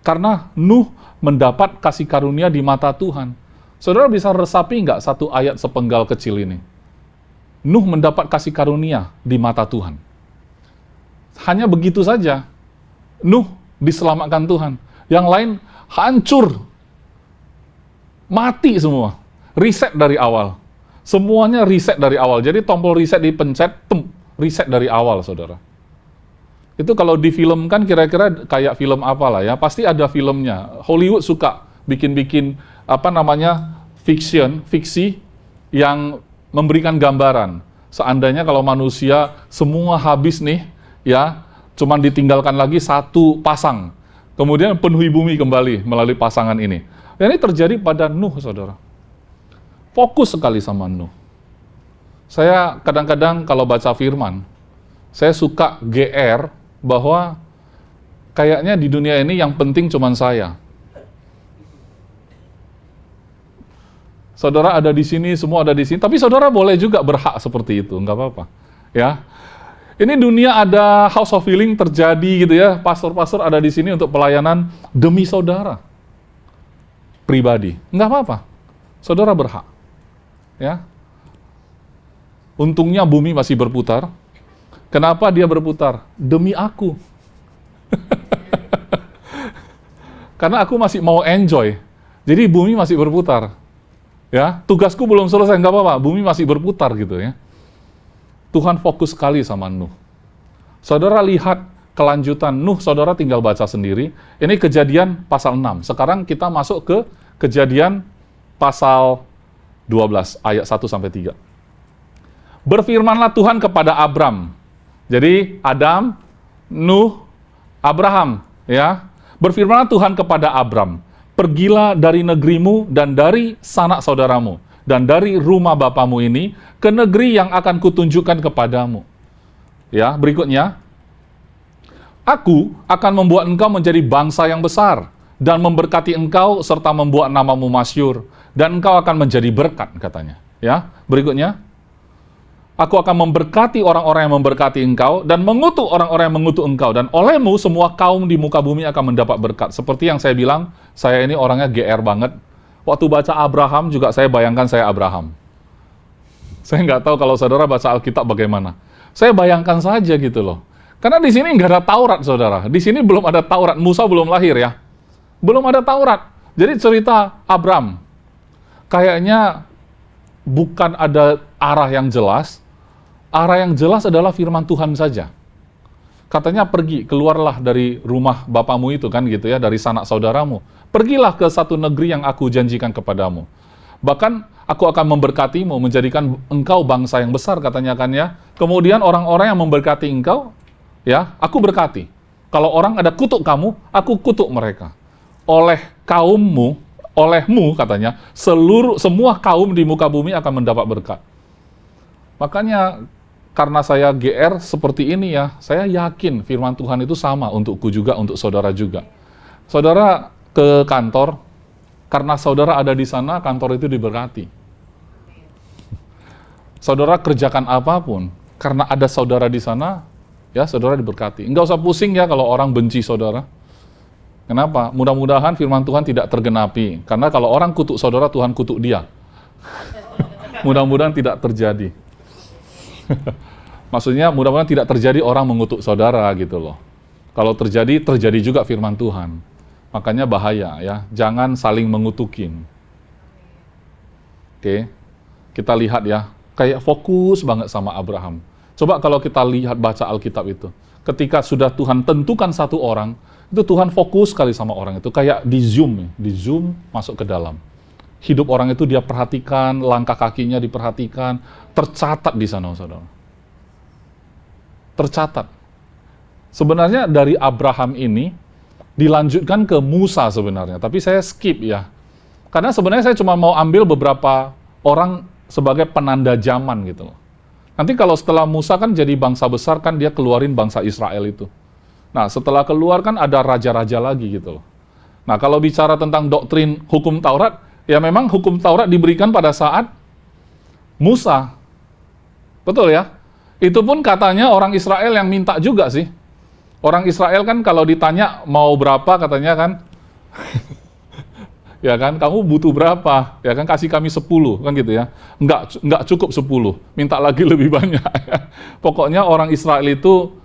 Karena Nuh mendapat kasih karunia di mata Tuhan. Saudara bisa resapi nggak satu ayat sepenggal kecil ini? Nuh mendapat kasih karunia di mata Tuhan. Hanya begitu saja. Nuh diselamatkan Tuhan. Yang lain hancur. Mati semua. Reset dari awal. Semuanya reset dari awal. Jadi tombol reset dipencet, reset dari awal, saudara. Itu kalau difilmkan kira-kira kayak film apa lah ya. Pasti ada filmnya. Hollywood suka bikin-bikin fiksi yang memberikan gambaran. Seandainya kalau manusia semua habis nih, ya, cuman ditinggalkan lagi satu pasang. Kemudian penuhi bumi kembali melalui pasangan ini. Dan ini terjadi pada Nuh, saudara. Fokus sekali sama Nuh. Saya kadang-kadang kalau baca firman, saya suka GR bahwa kayaknya di dunia ini yang penting cuman saya. Saudara ada di sini, semua ada di sini, tapi saudara boleh juga berhak seperti itu, nggak apa-apa. Ya, ini dunia ada house of healing terjadi gitu ya, pastor-pastor ada di sini untuk pelayanan demi saudara pribadi, nggak apa-apa. Saudara berhak. Ya, untungnya bumi masih berputar. Kenapa dia berputar? Demi aku. Karena aku masih mau enjoy. Jadi bumi masih berputar. Ya, tugasku belum selesai, nggak apa-apa. Bumi masih berputar gitu ya. Tuhan fokus sekali sama Nuh. Saudara lihat kelanjutan Nuh, saudara tinggal baca sendiri. Ini Kejadian pasal 6. Sekarang kita masuk ke Kejadian pasal 12 ayat 1-3. Berfirmanlah Tuhan kepada Abram. Jadi Adam, Nuh, Abraham, ya. Berfirmanlah Tuhan kepada Abram, pergilah dari negerimu dan dari sanak saudaramu dan dari rumah bapamu ini ke negeri yang akan kutunjukkan kepadamu. Ya, berikutnya. Aku akan membuat engkau menjadi bangsa yang besar dan memberkati engkau serta membuat namamu masyhur dan engkau akan menjadi berkat, katanya. Ya, berikutnya. Aku akan memberkati orang-orang yang memberkati engkau dan mengutuk orang-orang yang mengutuk engkau, dan olehmu semua kaum di muka bumi akan mendapat berkat. Seperti yang saya bilang, saya ini orangnya GR banget. Waktu baca Abraham juga saya bayangkan saya Abraham. Saya nggak tahu kalau saudara baca Alkitab bagaimana. Saya bayangkan saja gitu loh. Karena di sini nggak ada Taurat, saudara. Di sini belum ada Taurat. Musa belum lahir ya. Belum ada Taurat. Jadi cerita Abram, kayaknya bukan ada arah yang jelas. Arah yang jelas adalah firman Tuhan saja. Katanya pergi, keluarlah dari rumah bapamu itu kan gitu ya, dari sanak saudaramu. Pergilah ke satu negeri yang aku janjikan kepadamu. Bahkan aku akan memberkatimu, menjadikan engkau bangsa yang besar, katanya kan ya. Kemudian orang-orang yang memberkati engkau, ya, aku berkati. Kalau orang ada kutuk kamu, aku kutuk mereka. Oleh kaummu, olehmu katanya, semua kaum di muka bumi akan mendapat berkat. Makanya karena saya GR seperti ini ya, saya yakin firman Tuhan itu sama untukku juga, untuk saudara juga. Saudara ke kantor, karena saudara ada di sana, kantor itu diberkati. Saudara kerjakan apapun, karena ada saudara di sana, ya saudara diberkati. Nggak usah pusing ya kalau orang benci saudara. Kenapa? Mudah-mudahan firman Tuhan tidak tergenapi. Karena kalau orang kutuk saudara, Tuhan kutuk dia. Mudah-mudahan tidak terjadi. Maksudnya mudah-mudahan tidak terjadi orang mengutuk saudara gitu loh. Kalau terjadi, terjadi juga firman Tuhan. Makanya bahaya ya, jangan saling mengutukin. Oke, kita lihat ya, kayak fokus banget sama Abraham. Coba kalau kita lihat baca Alkitab itu, ketika sudah Tuhan tentukan satu orang, itu Tuhan fokus sekali sama orang itu, kayak di zoom masuk ke dalam. hidup orang itu dia perhatikan, langkah kakinya diperhatikan, tercatat di sana, saudara. Tercatat. Sebenarnya dari Abraham ini dilanjutkan ke Musa sebenarnya, tapi saya skip ya. Karena sebenarnya saya cuma mau ambil beberapa orang sebagai penanda zaman gitu loh. Nanti kalau setelah Musa kan jadi bangsa besar kan dia keluarin bangsa Israel itu. Nah setelah keluar kan ada raja-raja lagi gitu loh. Nah kalau bicara tentang doktrin hukum Taurat, ya memang hukum Taurat diberikan pada saat Musa. Betul ya? Itu pun katanya orang Israel yang minta juga sih. Orang Israel kan kalau ditanya mau berapa katanya kan, ya kan, kamu butuh berapa? Ya kan, kasih kami 10, kan gitu ya. Enggak cukup 10, minta lagi lebih banyak. Pokoknya orang Israel itu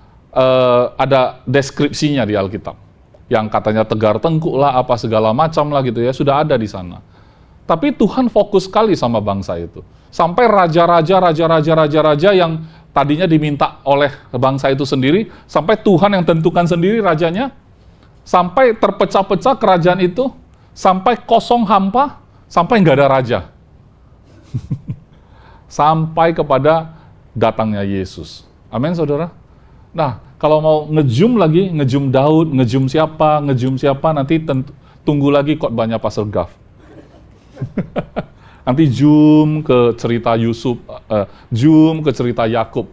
ada deskripsinya di Alkitab. Yang katanya tegar tengkuk lah, apa segala macam lah gitu ya, sudah ada di sana. Tapi Tuhan fokus sekali sama bangsa itu. Sampai raja-raja yang tadinya diminta oleh bangsa itu sendiri, sampai Tuhan yang tentukan sendiri rajanya, sampai terpecah-pecah kerajaan itu, sampai kosong hampa, sampai nggak ada raja. Sampai kepada datangnya Yesus. Amin, saudara? Nah, kalau mau ngejum lagi, ngejum Daud, ngejum siapa, nanti tunggu lagi khotbahnya Pastor Gav. Nanti zoom ke cerita Yusuf, zoom ke cerita Yakub,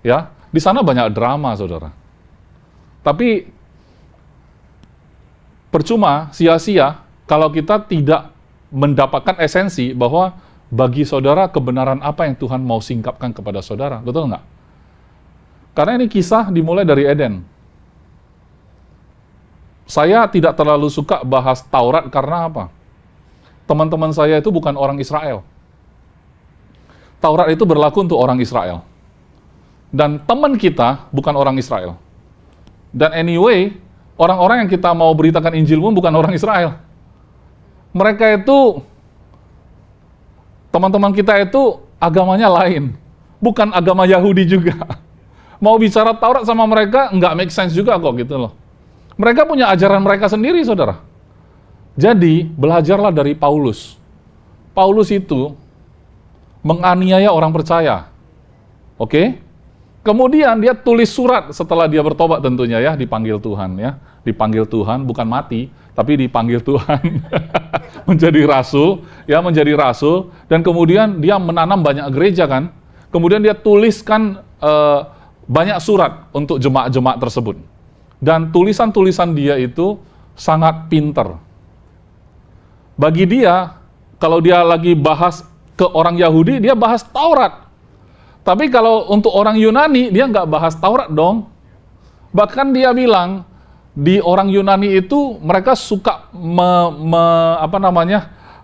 ya. Di sana banyak drama, saudara. Tapi percuma, sia-sia kalau kita tidak mendapatkan esensi bahwa bagi saudara kebenaran apa yang Tuhan mau singkapkan kepada saudara, betul nggak? Karena ini kisah dimulai dari Eden. Saya tidak terlalu suka bahas Taurat karena apa? Teman-teman saya itu bukan orang Israel. Taurat itu berlaku untuk orang Israel. Dan teman kita bukan orang Israel. Dan anyway, orang-orang yang kita mau beritakan Injil pun bukan orang Israel. Mereka itu, teman-teman kita itu agamanya lain. Bukan agama Yahudi juga. Mau bicara Taurat sama mereka, nggak make sense juga kok gitu loh. Mereka punya ajaran mereka sendiri, saudara. Jadi, belajarlah dari Paulus. Paulus itu menganiaya orang percaya. Oke? Kemudian dia tulis surat setelah dia bertobat tentunya ya, dipanggil Tuhan ya. Dipanggil Tuhan, bukan mati, tapi dipanggil Tuhan. Menjadi rasul, ya menjadi rasul. Dan kemudian dia menanam banyak gereja kan. Kemudian dia tuliskan banyak surat untuk jemaat-jemaat tersebut. Dan tulisan-tulisan dia itu sangat pinter. Bagi dia, kalau dia lagi bahas ke orang Yahudi, dia bahas Taurat. Tapi kalau untuk orang Yunani, dia nggak bahas Taurat dong. Bahkan dia bilang, di orang Yunani itu mereka suka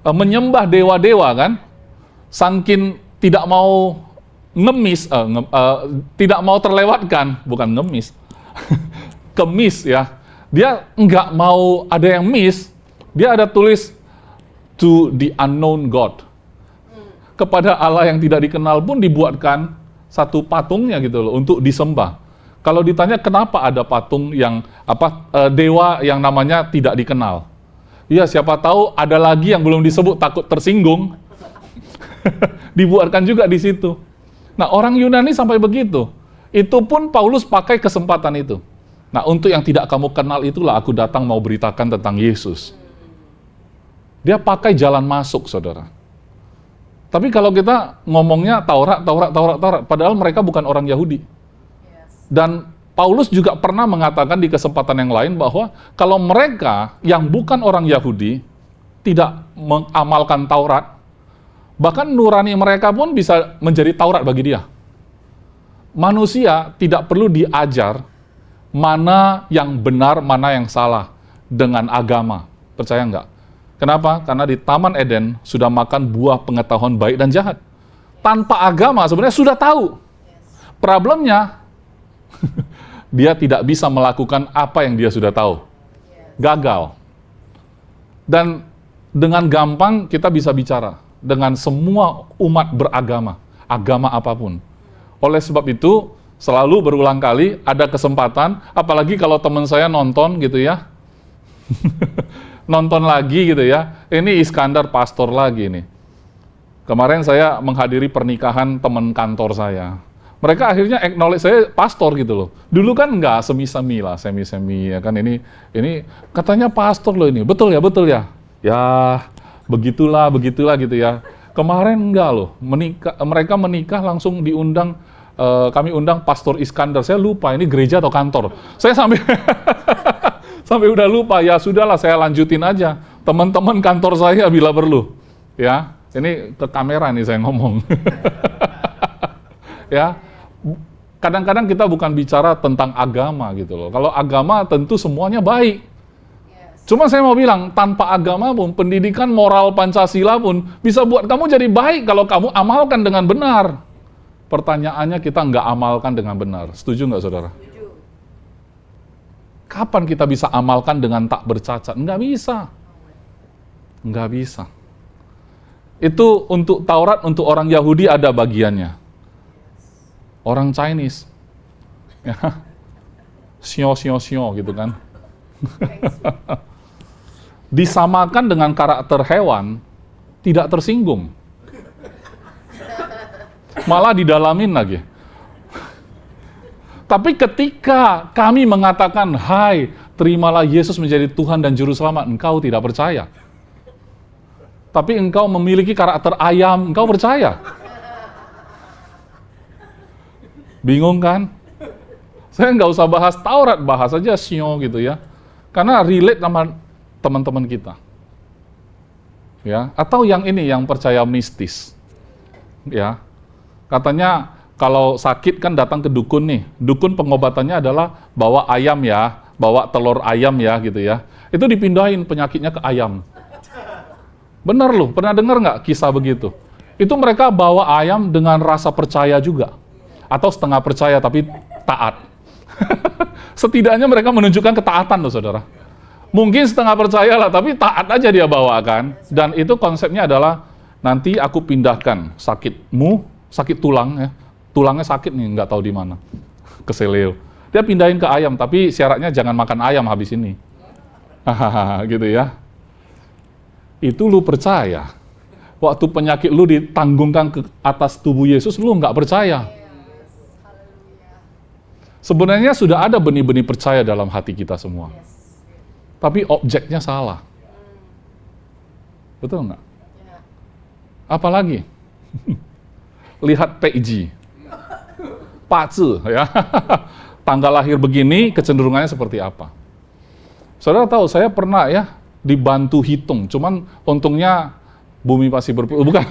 menyembah dewa-dewa kan. Saking tidak mau ngemis, tidak mau terlewatkan, bukan ngemis, kemis ya. Dia nggak mau ada yang miss, dia ada tulis, to the unknown God. Kepada Allah yang tidak dikenal pun dibuatkan satu patungnya gitu loh untuk disembah. Kalau ditanya kenapa ada patung yang dewa yang namanya tidak dikenal. Ya siapa tahu ada lagi yang belum disebut takut tersinggung. Dibuatkan juga di situ. Nah, orang Yunani sampai begitu. Itu pun Paulus pakai kesempatan itu. Nah, untuk yang tidak kamu kenal itulah aku datang mau beritakan tentang Yesus. Dia pakai jalan masuk, saudara. Tapi kalau kita ngomongnya Taurat, padahal mereka bukan orang Yahudi. Dan Paulus juga pernah mengatakan di kesempatan yang lain bahwa kalau mereka yang bukan orang Yahudi tidak mengamalkan Taurat, bahkan nurani mereka pun bisa menjadi Taurat bagi dia. Manusia tidak perlu diajar mana yang benar, mana yang salah dengan agama. Percaya nggak? Kenapa? Karena di Taman Eden sudah makan buah pengetahuan baik dan jahat. Tanpa agama sebenarnya sudah tahu. Problemnya, dia tidak bisa melakukan apa yang dia sudah tahu. Gagal. Dan dengan gampang kita bisa bicara dengan semua umat beragama, agama apapun. Oleh sebab itu, selalu berulang kali ada kesempatan, apalagi kalau teman saya nonton gitu ya, nonton lagi gitu ya. Ini Iskandar pastor lagi nih. Kemarin saya menghadiri pernikahan teman kantor saya. Mereka akhirnya acknowledge saya pastor gitu loh. Dulu kan nggak semi-semi lah, semi-semi ya kan. Ini katanya pastor loh ini. Betul ya, betul ya. Ya, begitulah gitu ya. Kemarin enggak loh. Mereka menikah langsung diundang. Kami undang Pastor Iskandar. Saya lupa ini gereja atau kantor. Saya sampai sampai udah lupa. Ya sudahlah, saya lanjutin aja. Teman-teman kantor saya bila perlu. Ya, ini ke kamera nih saya ngomong. Ya, kadang-kadang kita bukan bicara tentang agama gitu loh. Kalau agama tentu semuanya baik. Cuma saya mau bilang, tanpa agama pun, pendidikan moral Pancasila pun bisa buat kamu jadi baik kalau kamu amalkan dengan benar. Pertanyaannya kita nggak amalkan dengan benar. Setuju nggak saudara? Setuju. Kapan kita bisa amalkan dengan tak bercacat? Nggak bisa. Nggak bisa. Itu untuk Taurat, untuk orang Yahudi ada bagiannya. Orang Chinese. Ya. Sio gitu kan. Disamakan dengan karakter hewan, tidak tersinggung. Malah didalamin lagi. Tapi ketika kami mengatakan, hai, terimalah Yesus menjadi Tuhan dan Juru Selamat, engkau tidak percaya. Tapi engkau memiliki karakter ayam, engkau percaya. Bingung kan? Saya nggak usah bahas Taurat, bahas aja Sio gitu ya. Karena relate sama teman-teman kita. Ya, atau yang ini, yang percaya mistis. Ya. Katanya kalau sakit kan datang ke dukun nih. Dukun pengobatannya adalah bawa ayam ya, bawa telur ayam ya gitu ya. Itu dipindahin penyakitnya ke ayam. Benar loh, pernah dengar nggak kisah begitu? Itu mereka bawa ayam dengan rasa percaya juga. Atau setengah percaya tapi taat. Setidaknya mereka menunjukkan ketaatan loh saudara. Mungkin setengah percaya lah, tapi taat aja dia bawakan. Dan itu konsepnya adalah, nanti aku pindahkan sakitmu, sakit tulang ya, tulangnya sakit nih, nggak tahu di mana, keseleo. Dia pindahin ke ayam, tapi syaratnya jangan makan ayam habis ini. Gitu ya. Itu lu percaya. Waktu penyakit lu ditanggungkan ke atas tubuh Yesus, lu nggak percaya. Sebenarnya sudah ada benih-benih percaya dalam hati kita semua. Tapi objeknya salah. Betul nggak? Apalagi? Lihat PG. Pace, ya. Tanggal lahir begini, kecenderungannya seperti apa? Saudara tahu, saya pernah ya dibantu hitung. Cuman untungnya bumi pasti bukan.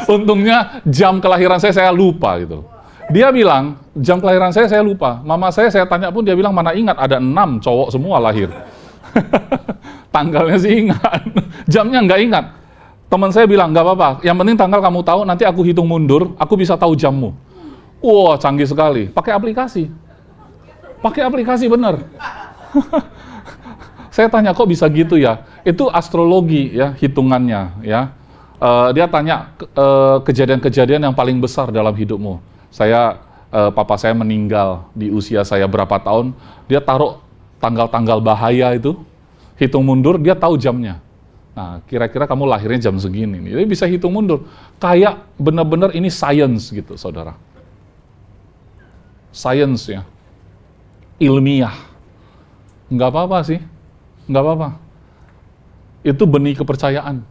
Untungnya jam kelahiran saya lupa gitu. Dia bilang, jam kelahiran saya lupa. Mama saya tanya pun dia bilang, mana ingat, ada 6 cowok semua lahir. Tanggalnya sih ingat, jamnya nggak ingat. Teman saya bilang, nggak apa-apa, yang penting tanggal kamu tahu, nanti aku hitung mundur, aku bisa tahu jammu. Wah, canggih sekali. Pakai aplikasi. Pakai aplikasi bener. Saya tanya, kok bisa gitu ya? Itu astrologi ya, hitungannya ya. Dia tanya kejadian-kejadian yang paling besar dalam hidupmu. Papa saya meninggal di usia saya berapa tahun, dia taruh tanggal-tanggal bahaya itu, hitung mundur, dia tahu jamnya. Nah, kira-kira kamu lahirnya jam segini. Jadi bisa hitung mundur. Kayak benar-benar ini science gitu, saudara. Science ya. Ilmiah. Nggak apa-apa sih. Nggak apa-apa. Itu benih kepercayaan.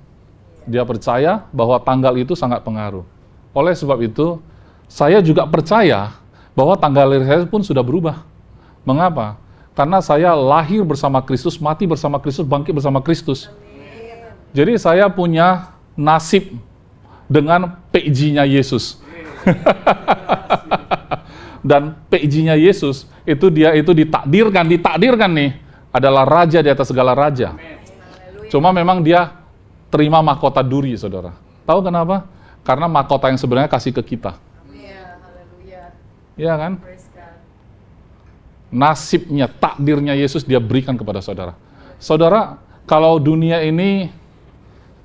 Dia percaya bahwa tanggal itu sangat pengaruh. Oleh sebab itu, saya juga percaya bahwa tanggal lahir saya pun sudah berubah. Mengapa? Karena saya lahir bersama Kristus, mati bersama Kristus, bangkit bersama Kristus. Jadi saya punya nasib dengan PG-nya Yesus. Dan PG-nya Yesus itu dia itu ditakdirkan nih adalah raja di atas segala raja. Cuma memang dia terima mahkota duri, saudara. Tahu kenapa? Karena mahkota yang sebenarnya kasih ke kita. Iya kan? Nasibnya, takdirnya Yesus dia berikan kepada saudara. Saudara, kalau dunia ini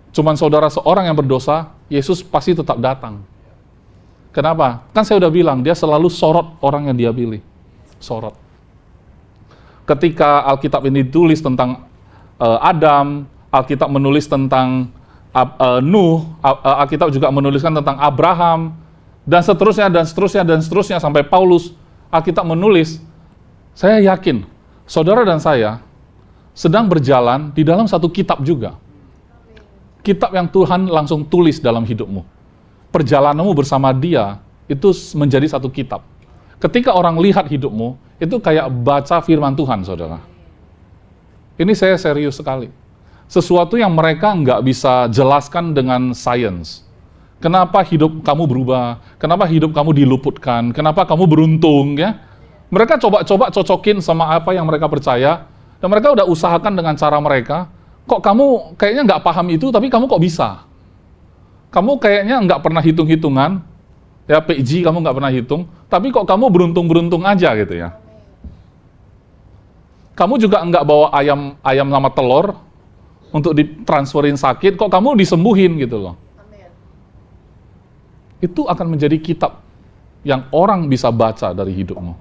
cuman saudara seorang yang berdosa, Yesus pasti tetap datang. Kenapa? Kan saya udah bilang, dia selalu sorot orang yang dia pilih. Sorot. Ketika Alkitab ini ditulis tentang Adam, Alkitab menulis tentang Nuh, Alkitab juga menuliskan tentang Abraham, dan seterusnya, dan seterusnya, dan seterusnya, sampai Paulus, Alkitab menulis. Saya yakin, saudara dan saya sedang berjalan di dalam satu kitab juga. Kitab yang Tuhan langsung tulis dalam hidupmu. Perjalananmu bersama Dia, itu menjadi satu kitab. Ketika orang lihat hidupmu, itu kayak baca firman Tuhan, saudara. Ini saya serius sekali. Sesuatu yang mereka nggak bisa jelaskan dengan sains. Kenapa hidup kamu berubah? Kenapa hidup kamu diluputkan? Kenapa kamu beruntung? Ya, mereka coba-coba cocokin sama apa yang mereka percaya, dan mereka udah usahakan dengan cara mereka. Kok kamu kayaknya nggak paham itu, tapi kamu kok bisa? Kamu kayaknya nggak pernah hitung-hitungan, ya PG kamu nggak pernah hitung, tapi kok kamu beruntung-beruntung aja gitu ya. Kamu juga nggak bawa ayam sama telur untuk ditransferin sakit, kok kamu disembuhin gitu loh. Itu akan menjadi kitab yang orang bisa baca dari hidupmu.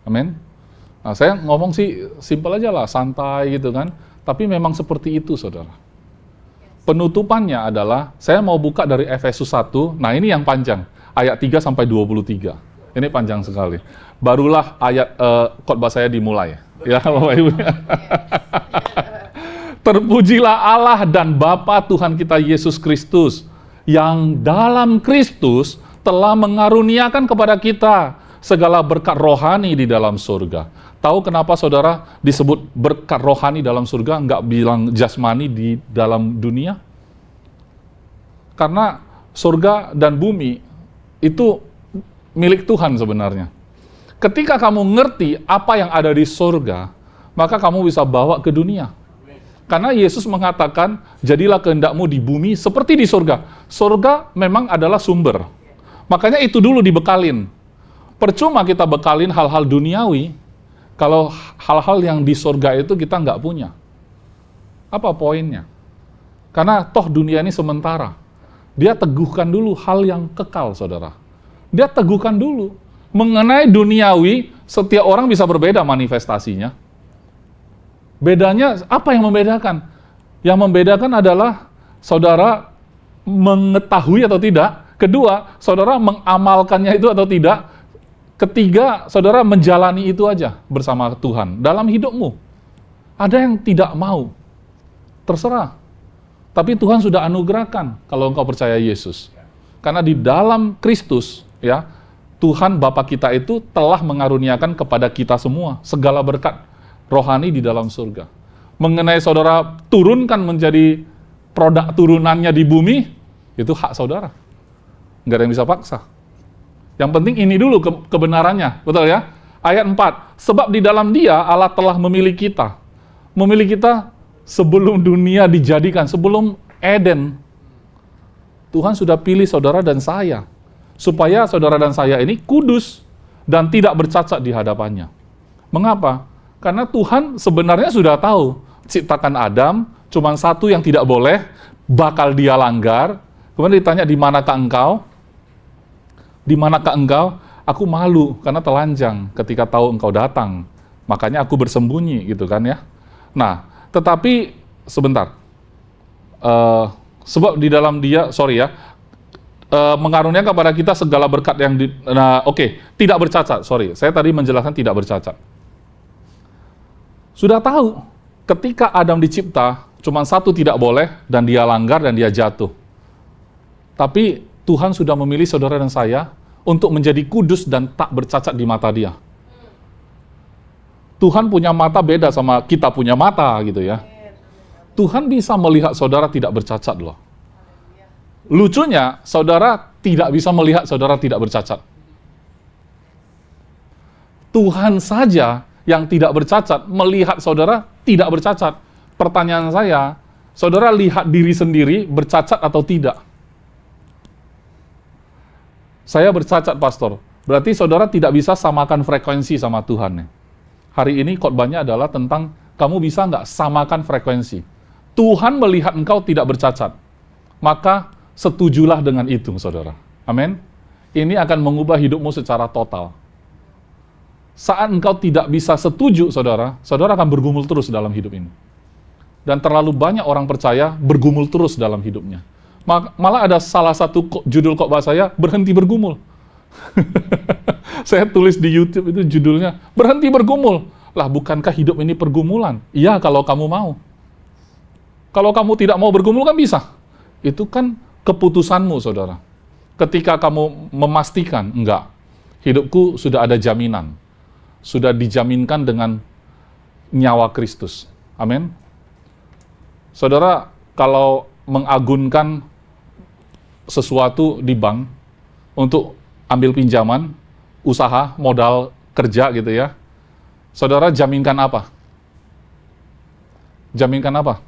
Amin. Nah, saya ngomong sih simpel aja lah, santai gitu kan. Tapi memang seperti itu, saudara. Penutupannya adalah, saya mau buka dari Efesus 1, nah ini yang panjang, ayat 3 sampai 23. Ini panjang sekali. Barulah ayat khotbah saya dimulai. Ya, Bapak Ibu. Terpujilah Allah dan Bapa Tuhan kita Yesus Kristus, yang dalam Kristus telah mengaruniakan kepada kita segala berkat rohani di dalam surga. Tahu kenapa saudara disebut berkat rohani dalam surga, nggak bilang jasmani di dalam dunia? Karena surga dan bumi itu milik Tuhan sebenarnya. Ketika kamu ngerti apa yang ada di surga, maka kamu bisa bawa ke dunia. Karena Yesus mengatakan, jadilah kehendakmu di bumi seperti di surga. Surga memang adalah sumber. Makanya itu dulu dibekalin. Percuma kita bekalin hal-hal duniawi, kalau hal-hal yang di surga itu kita nggak punya. Apa poinnya? Karena toh dunia ini sementara. Dia teguhkan dulu hal yang kekal, saudara. Dia teguhkan dulu. Mengenai duniawi, setiap orang bisa berbeda manifestasinya. Bedanya, apa yang membedakan? Yang membedakan adalah saudara mengetahui atau tidak. Kedua, saudara mengamalkannya itu atau tidak. Ketiga, saudara menjalani itu aja bersama Tuhan dalam hidupmu. Ada yang tidak mau, terserah. Tapi Tuhan sudah anugerahkan kalau engkau percaya Yesus. Karena di dalam Kristus, ya, Tuhan Bapa kita itu telah mengaruniakan kepada kita semua segala berkat rohani di dalam surga. Mengenai saudara turunkan menjadi produk turunannya di bumi, itu hak saudara. Nggak ada yang bisa paksa. Yang penting ini dulu kebenarannya, betul ya? Ayat 4, sebab di dalam Dia Allah telah memilih kita. Memilih kita sebelum dunia dijadikan, sebelum Eden. Tuhan sudah pilih saudara dan saya, supaya saudara dan saya ini kudus dan tidak bercacat di hadapannya. Mengapa? Karena Tuhan sebenarnya sudah tahu, ciptakan Adam, cuma satu yang tidak boleh, bakal dia langgar. Kemudian ditanya, di manakah engkau? Di manakah engkau? Aku malu karena telanjang ketika tahu engkau datang. Makanya aku bersembunyi gitu kan ya. Nah, tetapi sebentar. Sebab di dalam Dia, mengaruniakan kepada kita segala berkat yang tidak bercacat. Saya tadi menjelaskan tidak bercacat. Sudah tahu ketika Adam dicipta, cuma satu tidak boleh dan dia langgar dan dia jatuh. Tapi Tuhan sudah memilih saudara dan saya untuk menjadi kudus dan tak bercacat di mata Dia. Tuhan punya mata beda sama kita punya mata gitu ya. Tuhan bisa melihat saudara tidak bercacat loh. Lucunya, saudara tidak bisa melihat saudara tidak bercacat. Tuhan saja yang tidak bercacat melihat saudara tidak bercacat. Pertanyaan saya, saudara lihat diri sendiri bercacat atau tidak? Saya bercacat, pastor. Berarti saudara tidak bisa samakan frekuensi sama Tuhan. Hari ini khotbahnya adalah tentang kamu bisa nggak samakan frekuensi. Tuhan melihat engkau tidak bercacat. Maka setujulah dengan itu, saudara. Amin. Ini akan mengubah hidupmu secara total. Saat engkau tidak bisa setuju, saudara akan bergumul terus dalam hidup ini. dan terlalu banyak orang percaya bergumul terus dalam hidupnya. Malah ada salah satu judul khotbah saya, berhenti bergumul. Saya tulis di YouTube itu judulnya, berhenti bergumul. Lah, bukankah hidup ini pergumulan? Iya, kalau kamu mau. Kalau kamu tidak mau bergumul kan bisa. Itu kan keputusanmu, saudara. Ketika kamu memastikan, enggak, hidupku sudah ada jaminan. Sudah dijaminkan dengan nyawa Kristus. Amin. Saudara, kalau mengagunkan sesuatu di bank untuk ambil pinjaman, usaha, modal kerja gitu ya, saudara jaminkan apa? Jaminkan apa?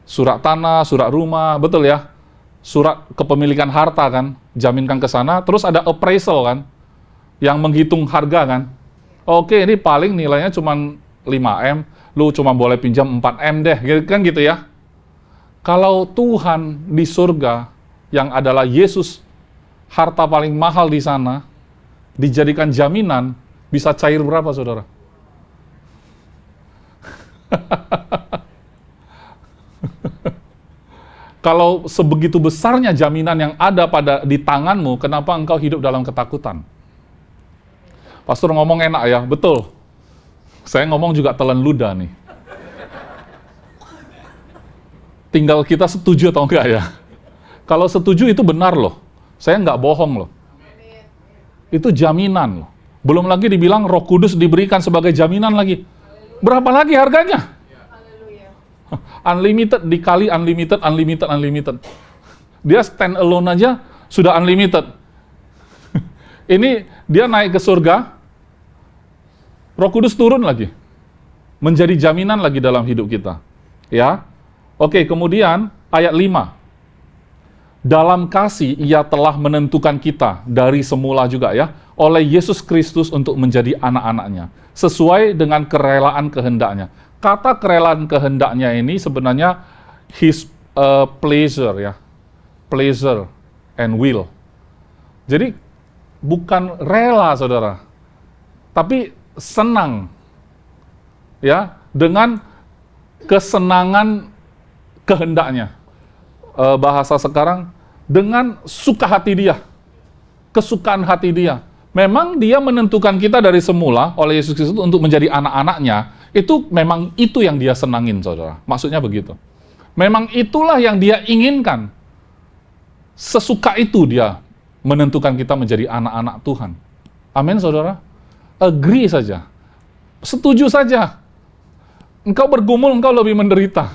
Surat tanah, surat rumah, betul ya? Surat kepemilikan harta kan, jaminkan ke sana, terus ada appraisal kan, yang menghitung harga kan. Oke, ini paling nilainya cuma 5M, lu cuma boleh pinjam 4M deh, kan gitu ya. Kalau Tuhan di surga, yang adalah Yesus, harta paling mahal di sana, dijadikan jaminan, bisa cair berapa, saudara? Kalau sebegitu besarnya jaminan yang ada di tanganmu, kenapa engkau hidup dalam ketakutan? Pastor ngomong enak ya, betul. Saya ngomong juga telan ludah nih. Tinggal kita setuju atau enggak ya. Kalau setuju itu benar loh. Saya nggak bohong loh. Itu jaminan loh. Belum lagi dibilang Roh Kudus diberikan sebagai jaminan lagi. Berapa lagi harganya? Unlimited dikali unlimited, unlimited, unlimited. Dia stand alone aja sudah unlimited. Ini dia naik ke surga, Roh Kudus turun lagi. Menjadi jaminan lagi dalam hidup kita. Ya. Oke, kemudian ayat 5. Dalam kasih ia telah menentukan kita dari semula juga ya, oleh Yesus Kristus untuk menjadi anak-anaknya, sesuai dengan kerelaan kehendaknya. Kata kerelaan kehendaknya ini sebenarnya his pleasure ya, pleasure and will. Jadi bukan rela, saudara, tapi senang ya, dengan kesenangan kehendaknya. Bahasa sekarang, dengan suka hati dia, kesukaan hati dia. Memang dia menentukan kita dari semula oleh Yesus Kristus untuk menjadi anak-anaknya. Itu memang itu yang dia senangin, saudara. Maksudnya begitu. Memang itulah yang dia inginkan. Sesuka itu dia menentukan kita menjadi anak-anak Tuhan. Amin, saudara. Agree saja. Setuju saja. Engkau bergumul, engkau lebih menderita.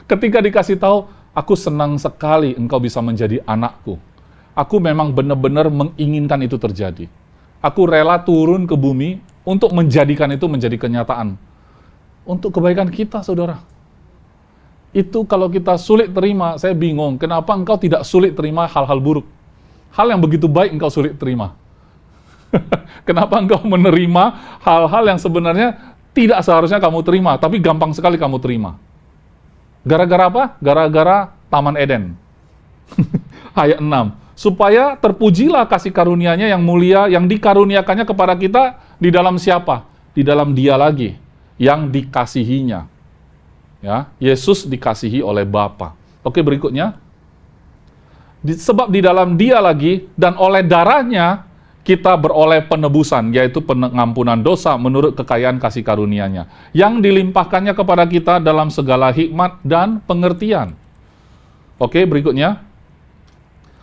Ketika dikasih tahu, aku senang sekali engkau bisa menjadi anakku. Aku memang benar-benar menginginkan itu terjadi. Aku rela turun ke bumi untuk menjadikan itu menjadi kenyataan. Untuk kebaikan kita, saudara. Itu kalau kita sulit terima, saya bingung. Kenapa engkau tidak sulit terima hal-hal buruk? Hal yang begitu baik engkau sulit terima. Kenapa engkau menerima hal-hal yang sebenarnya tidak seharusnya kamu terima, tapi gampang sekali kamu terima? Gara-gara apa? Gara-gara Taman Eden. Ayat 6. Supaya terpujilah kasih karunia-Nya yang mulia, yang dikaruniakannya kepada kita di dalam siapa? Di dalam Dia lagi, yang dikasihinya. Ya, Yesus dikasihi oleh Bapa. Oke, berikutnya. Sebab di dalam Dia lagi, dan oleh darahnya, kita beroleh penebusan, yaitu pengampunan dosa menurut kekayaan kasih karunia-Nya, yang dilimpahkannya kepada kita dalam segala hikmat dan pengertian. Oke, berikutnya.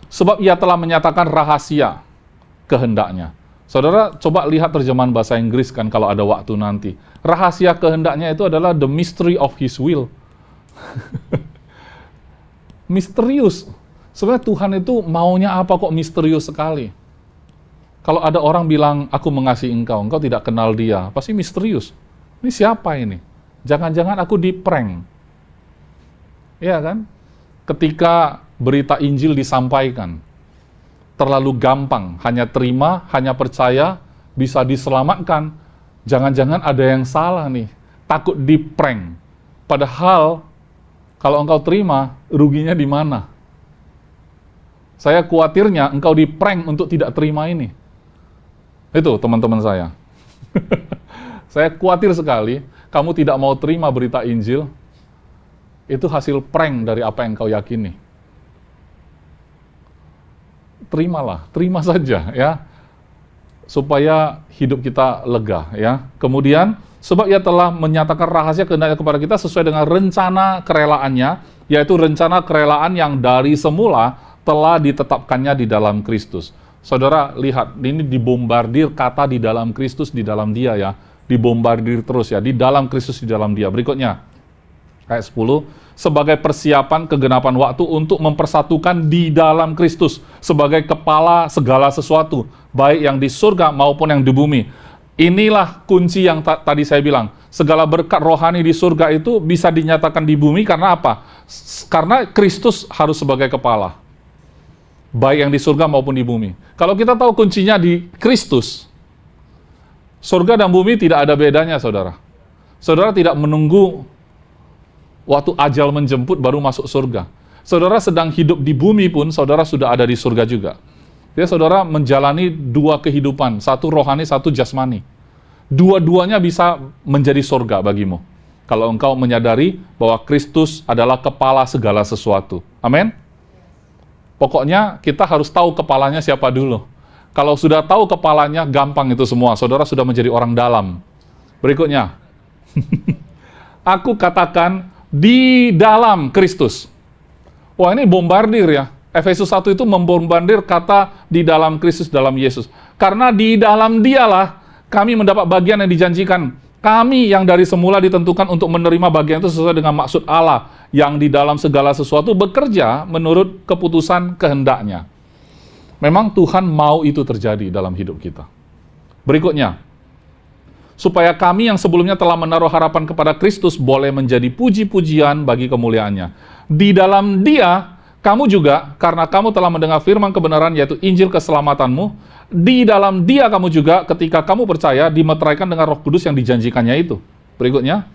Sebab ia telah menyatakan rahasia kehendaknya. Saudara, coba lihat terjemahan bahasa Inggris kan kalau ada waktu nanti. Rahasia kehendaknya itu adalah the mystery of his will. Misterius. Sebenarnya Tuhan itu maunya apa kok misterius sekali. Kalau ada orang bilang, aku mengasihi engkau, engkau tidak kenal dia, pasti misterius. Ini siapa ini? Jangan-jangan aku di-prank. Iya kan? Ketika berita Injil disampaikan, terlalu gampang, hanya terima, hanya percaya, bisa diselamatkan. Jangan-jangan ada yang salah nih, takut di-prank. Padahal, kalau engkau terima, ruginya di mana? Saya khawatirnya engkau di-prank untuk tidak terima ini. Itu teman-teman saya. Saya khawatir sekali, kamu tidak mau terima berita Injil, Itu hasil prank dari apa yang kau yakini. Terimalah, terima saja ya, supaya hidup kita lega ya. Kemudian, sebab ia telah menyatakan rahasia kehendaknya kepada kita sesuai dengan rencana kerelaannya, yaitu rencana kerelaan yang dari semula telah ditetapkannya di dalam Kristus. Saudara, lihat, ini dibombardir kata di dalam Kristus, di dalam dia ya. Dibombardir terus ya, di dalam Kristus, di dalam dia. Berikutnya, ayat 10, sebagai persiapan kegenapan waktu untuk mempersatukan di dalam Kristus sebagai kepala segala sesuatu, baik yang di surga maupun yang di bumi. Inilah kunci yang tadi saya bilang, segala berkat rohani di surga itu bisa dinyatakan di bumi karena apa? Karena Kristus harus sebagai kepala, baik yang di surga maupun di bumi. Kalau kita tahu kuncinya di Kristus, surga dan bumi tidak ada bedanya, saudara. Saudara tidak menunggu waktu ajal menjemput baru masuk surga. Saudara sedang hidup di bumi pun, saudara sudah ada di surga juga. Jadi saudara menjalani dua kehidupan, satu rohani, satu jasmani. Dua-duanya bisa menjadi surga bagimu. Kalau engkau menyadari bahwa Kristus adalah kepala segala sesuatu. Amin? Pokoknya kita harus tahu kepalanya siapa dulu. Kalau sudah tahu kepalanya, gampang itu semua. Saudara sudah menjadi orang dalam. Berikutnya. Aku katakan, di dalam Kristus. Wah, ini bombardir ya. Efesus 1 itu membombardir kata di dalam Kristus, dalam Yesus. Karena di dalam dialah kami mendapat bagian yang dijanjikan. Kami yang dari semula ditentukan untuk menerima bagian itu sesuai dengan maksud Allah, yang di dalam segala sesuatu bekerja menurut keputusan kehendaknya. Memang Tuhan mau itu terjadi dalam hidup kita. Berikutnya, supaya kami yang sebelumnya telah menaruh harapan kepada Kristus boleh menjadi puji-pujian bagi kemuliaannya. Di dalam dia, kamu juga, karena kamu telah mendengar firman kebenaran, yaitu Injil keselamatanmu, di dalam dia kamu juga, ketika kamu percaya, dimeteraikan dengan Roh Kudus yang dijanjikannya itu. Berikutnya,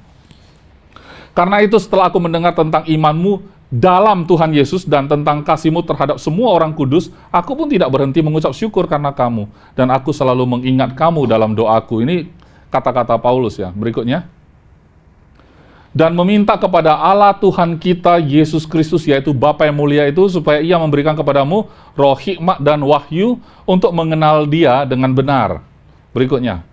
karena itu setelah aku mendengar tentang imanmu dalam Tuhan Yesus dan tentang kasihmu terhadap semua orang kudus, aku pun tidak berhenti mengucap syukur karena kamu. Dan aku selalu mengingat kamu dalam doaku. Ini kata-kata Paulus ya. Berikutnya. Dan meminta kepada Allah Tuhan kita Yesus Kristus, yaitu Bapa yang mulia itu, supaya ia memberikan kepadamu roh hikmat dan wahyu untuk mengenal dia dengan benar. Berikutnya.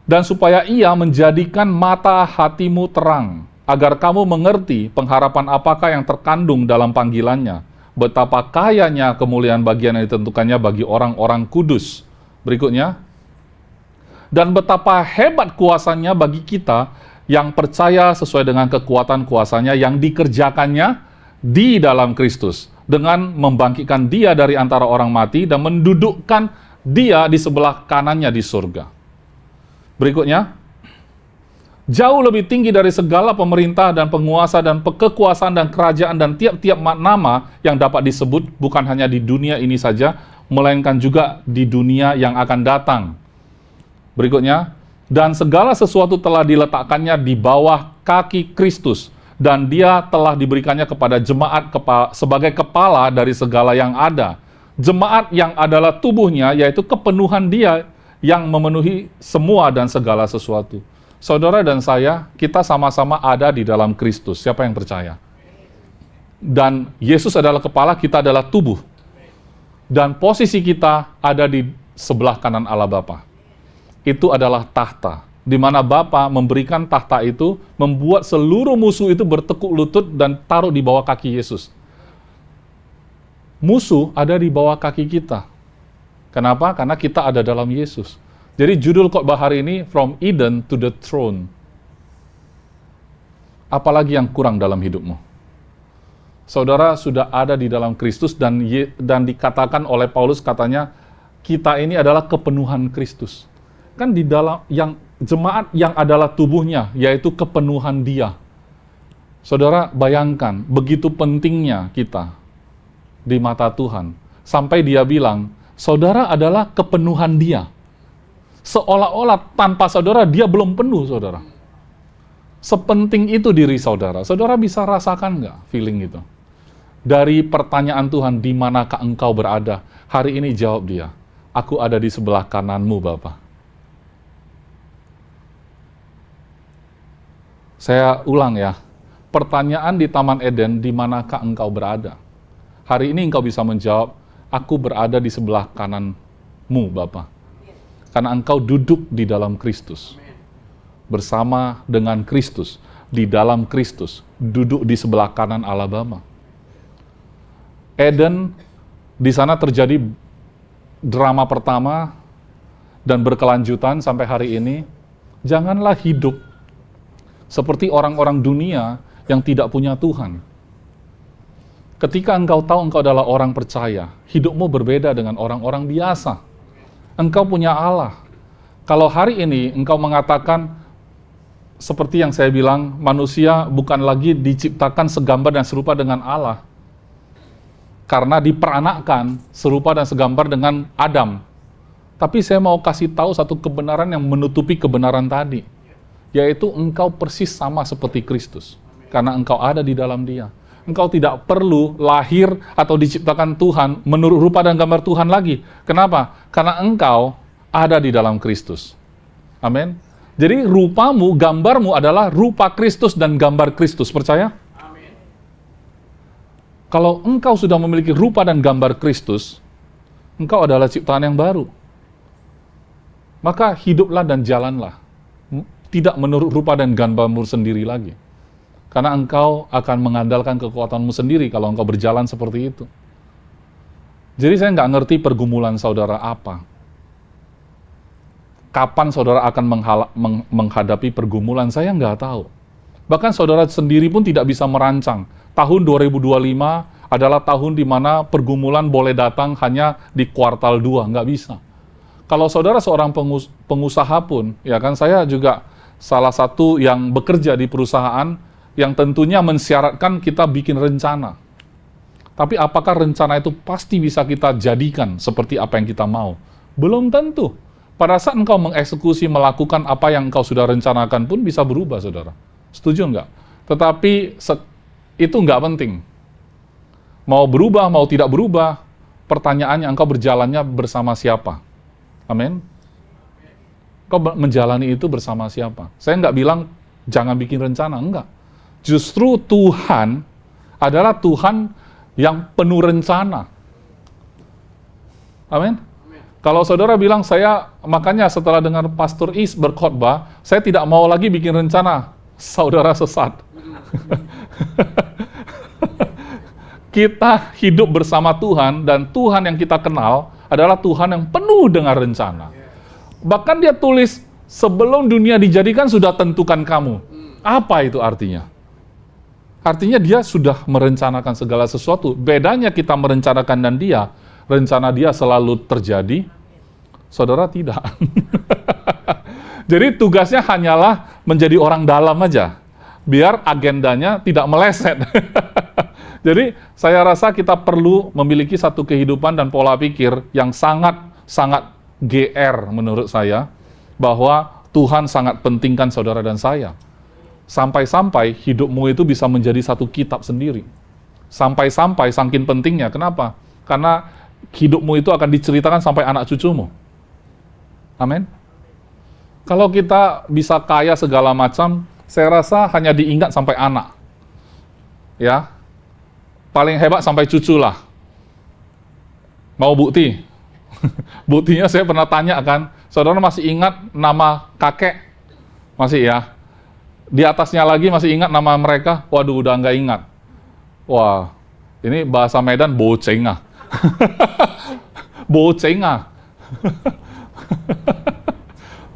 Dan supaya ia menjadikan mata hatimu terang, agar kamu mengerti pengharapan apakah yang terkandung dalam panggilannya, betapa kayanya kemuliaan bagian yang ditentukannya bagi orang-orang kudus. Berikutnya. Dan betapa hebat kuasanya bagi kita yang percaya sesuai dengan kekuatan kuasanya yang dikerjakannya di dalam Kristus, dengan membangkitkan dia dari antara orang mati dan mendudukkan dia di sebelah kanannya di surga. Berikutnya, jauh lebih tinggi dari segala pemerintah dan penguasa dan kekuasaan dan kerajaan dan tiap-tiap nama yang dapat disebut, bukan hanya di dunia ini saja, melainkan juga di dunia yang akan datang. Berikutnya, dan segala sesuatu telah diletakkannya di bawah kaki Kristus, dan dia telah diberikannya kepada jemaat sebagai kepala dari segala yang ada. Jemaat yang adalah tubuhnya, yaitu kepenuhan dia yang memenuhi semua dan segala sesuatu. Saudara dan saya, kita sama-sama ada di dalam Kristus. Siapa yang percaya? Dan Yesus adalah kepala, kita adalah tubuh. Dan posisi kita ada di sebelah kanan Allah Bapa. Itu adalah tahta, di mana Bapa memberikan tahta itu, membuat seluruh musuh itu bertekuk lutut dan taruh di bawah kaki Yesus. Musuh ada di bawah kaki kita. Kenapa? Karena kita ada dalam Yesus. Jadi judul khotbah hari ini, From Eden to the Throne. Apalagi yang kurang dalam hidupmu? Saudara sudah ada di dalam Kristus dan dikatakan oleh Paulus, katanya, kita ini adalah kepenuhan Kristus. Kan di dalam yang jemaat yang adalah tubuhnya, yaitu kepenuhan dia. Saudara bayangkan, begitu pentingnya kita di mata Tuhan. Sampai dia bilang, saudara adalah kepenuhan dia. Seolah-olah tanpa saudara, dia belum penuh, saudara. Sepenting itu diri saudara. Saudara bisa rasakan nggak feeling itu? Dari pertanyaan Tuhan, di manakah engkau berada? Hari ini jawab dia, aku ada di sebelah kananmu, Bapa. Saya ulang ya, pertanyaan di Taman Eden, di manakah engkau berada? Hari ini engkau bisa menjawab, aku berada di sebelah kananmu, Bapa. Karena engkau duduk di dalam Kristus. Bersama dengan Kristus. Di dalam Kristus. Duduk di sebelah kanan Allah Bapa. Eden, di sana terjadi drama pertama dan berkelanjutan sampai hari ini. Janganlah hidup seperti orang-orang dunia yang tidak punya Tuhan. Ketika engkau tahu engkau adalah orang percaya, hidupmu berbeda dengan orang-orang biasa. Engkau punya Allah. Kalau hari ini engkau mengatakan, seperti yang saya bilang, manusia bukan lagi diciptakan segambar dan serupa dengan Allah. Karena diperanakkan serupa dan segambar dengan Adam. Tapi saya mau kasih tahu satu kebenaran yang menutupi kebenaran tadi. Yaitu engkau persis sama seperti Kristus. Karena engkau ada di dalam Dia. Engkau tidak perlu lahir atau diciptakan Tuhan menurut rupa dan gambar Tuhan lagi. Kenapa? Karena engkau ada di dalam Kristus. Amin. Jadi rupamu, gambarmu adalah rupa Kristus dan gambar Kristus. Percaya? Amin. Kalau engkau sudah memiliki rupa dan gambar Kristus, engkau adalah ciptaan yang baru. Maka hiduplah dan jalanlah. Tidak menurut rupa dan gambarmu sendiri lagi. Karena engkau akan mengandalkan kekuatanmu sendiri kalau engkau berjalan seperti itu. Jadi saya nggak ngerti pergumulan saudara apa. Kapan saudara akan menghadapi pergumulan, saya nggak tahu. Bahkan saudara sendiri pun tidak bisa merancang. Tahun 2025 adalah tahun di mana pergumulan boleh datang hanya di kuartal 2, nggak bisa. Kalau saudara seorang pengusaha pun, ya kan, saya juga salah satu yang bekerja di perusahaan yang tentunya mensyaratkan kita bikin rencana. Tapi apakah rencana itu pasti bisa kita jadikan seperti apa yang kita mau? Belum tentu. Pada saat engkau mengeksekusi, melakukan apa yang engkau sudah rencanakan pun bisa berubah, saudara. Setuju nggak? Tetapi itu nggak penting. Mau berubah, mau tidak berubah, pertanyaannya engkau berjalannya bersama siapa? Amin. Kau menjalani itu bersama siapa? Saya nggak bilang jangan bikin rencana, enggak. Justru Tuhan adalah Tuhan yang penuh rencana. Amin. Kalau saudara bilang, makanya setelah dengar Pastor Is berkhotbah, saya tidak mau lagi bikin rencana, saudara sesat. Kita hidup bersama Tuhan, dan Tuhan yang kita kenal adalah Tuhan yang penuh dengan rencana. Bahkan dia tulis, sebelum dunia dijadikan sudah tentukan kamu. Apa itu artinya? Artinya dia sudah merencanakan segala sesuatu. Bedanya kita merencanakan dan dia, rencana dia selalu terjadi, saudara tidak. Jadi tugasnya hanyalah menjadi orang dalam aja, biar agendanya tidak meleset. Jadi saya rasa kita perlu memiliki satu kehidupan dan pola pikir yang sangat GR menurut saya, bahwa Tuhan sangat pentingkan saudara dan saya. Sampai-sampai hidupmu itu bisa menjadi satu kitab sendiri. Sampai-sampai saking pentingnya. Kenapa? Karena hidupmu itu akan diceritakan sampai anak cucumu. Amin. Kalau kita bisa kaya segala macam, saya rasa hanya diingat sampai anak. Ya. Paling hebat sampai cucu lah. Mau bukti? Buktinya saya pernah tanya kan, saudara masih ingat nama kakek? Masih ya? Di atasnya lagi masih ingat nama mereka? Waduh, udah nggak ingat. Wah, ini bahasa Medan bocengah. Bocengah.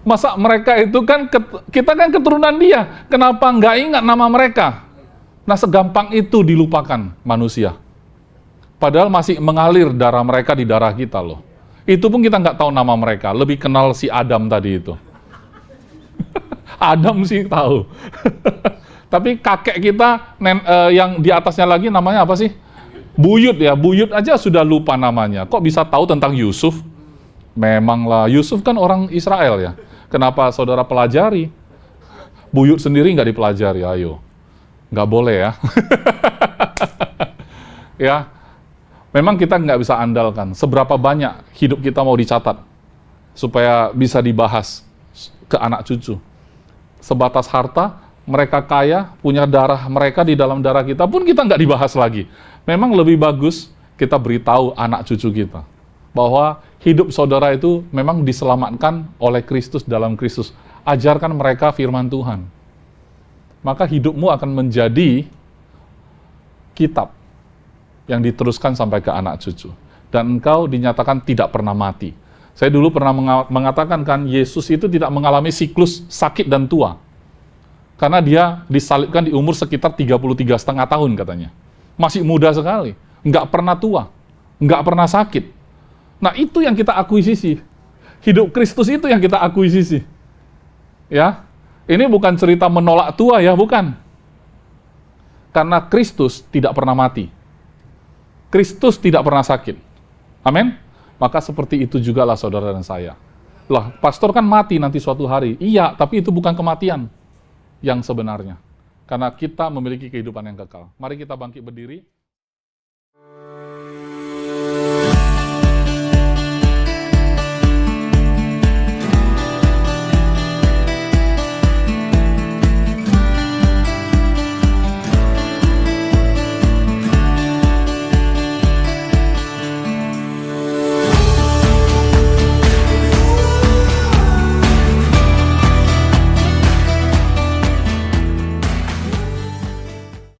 Masa mereka itu kan, kita kan keturunan dia, kenapa nggak ingat nama mereka? Nah, segampang itu dilupakan manusia. Padahal masih mengalir darah mereka di darah kita loh. Itu pun kita nggak tahu nama mereka, lebih kenal si Adam tadi itu. Adam sih tahu. Tapi kakek kita yang di atasnya lagi namanya apa sih? Buyut ya, Buyut aja sudah lupa namanya. Kok bisa tahu tentang Yusuf? Memanglah, Yusuf kan orang Israel ya. Kenapa saudara pelajari? Buyut sendiri nggak dipelajari, ayo. Nggak boleh ya. Ya, memang kita nggak bisa andalkan seberapa banyak hidup kita mau dicatat supaya bisa dibahas ke anak cucu. Sebatas harta, mereka kaya, punya darah mereka di dalam darah kita pun kita nggak dibahas lagi. Memang lebih bagus kita beritahu anak cucu kita bahwa hidup saudara itu memang diselamatkan oleh Kristus dalam Kristus. Ajarkan mereka firman Tuhan. Maka hidupmu akan menjadi kitab yang diteruskan sampai ke anak cucu. Dan engkau dinyatakan tidak pernah mati. Saya dulu pernah mengatakan kan, Yesus itu tidak mengalami siklus sakit dan tua. Karena dia disalibkan di umur sekitar 33,5 tahun katanya. Masih muda sekali. Nggak pernah tua. Nggak pernah sakit. Nah, itu yang kita akuisisi. Hidup Kristus itu yang kita akuisisi. Ya, ini bukan cerita menolak tua ya, bukan. Karena Kristus tidak pernah mati. Kristus tidak pernah sakit. Amin? Maka seperti itu jugalah saudara dan saya. Lah, pastor kan mati nanti suatu hari. Iya, tapi itu bukan kematian yang sebenarnya. Karena kita memiliki kehidupan yang kekal. Mari kita bangkit berdiri.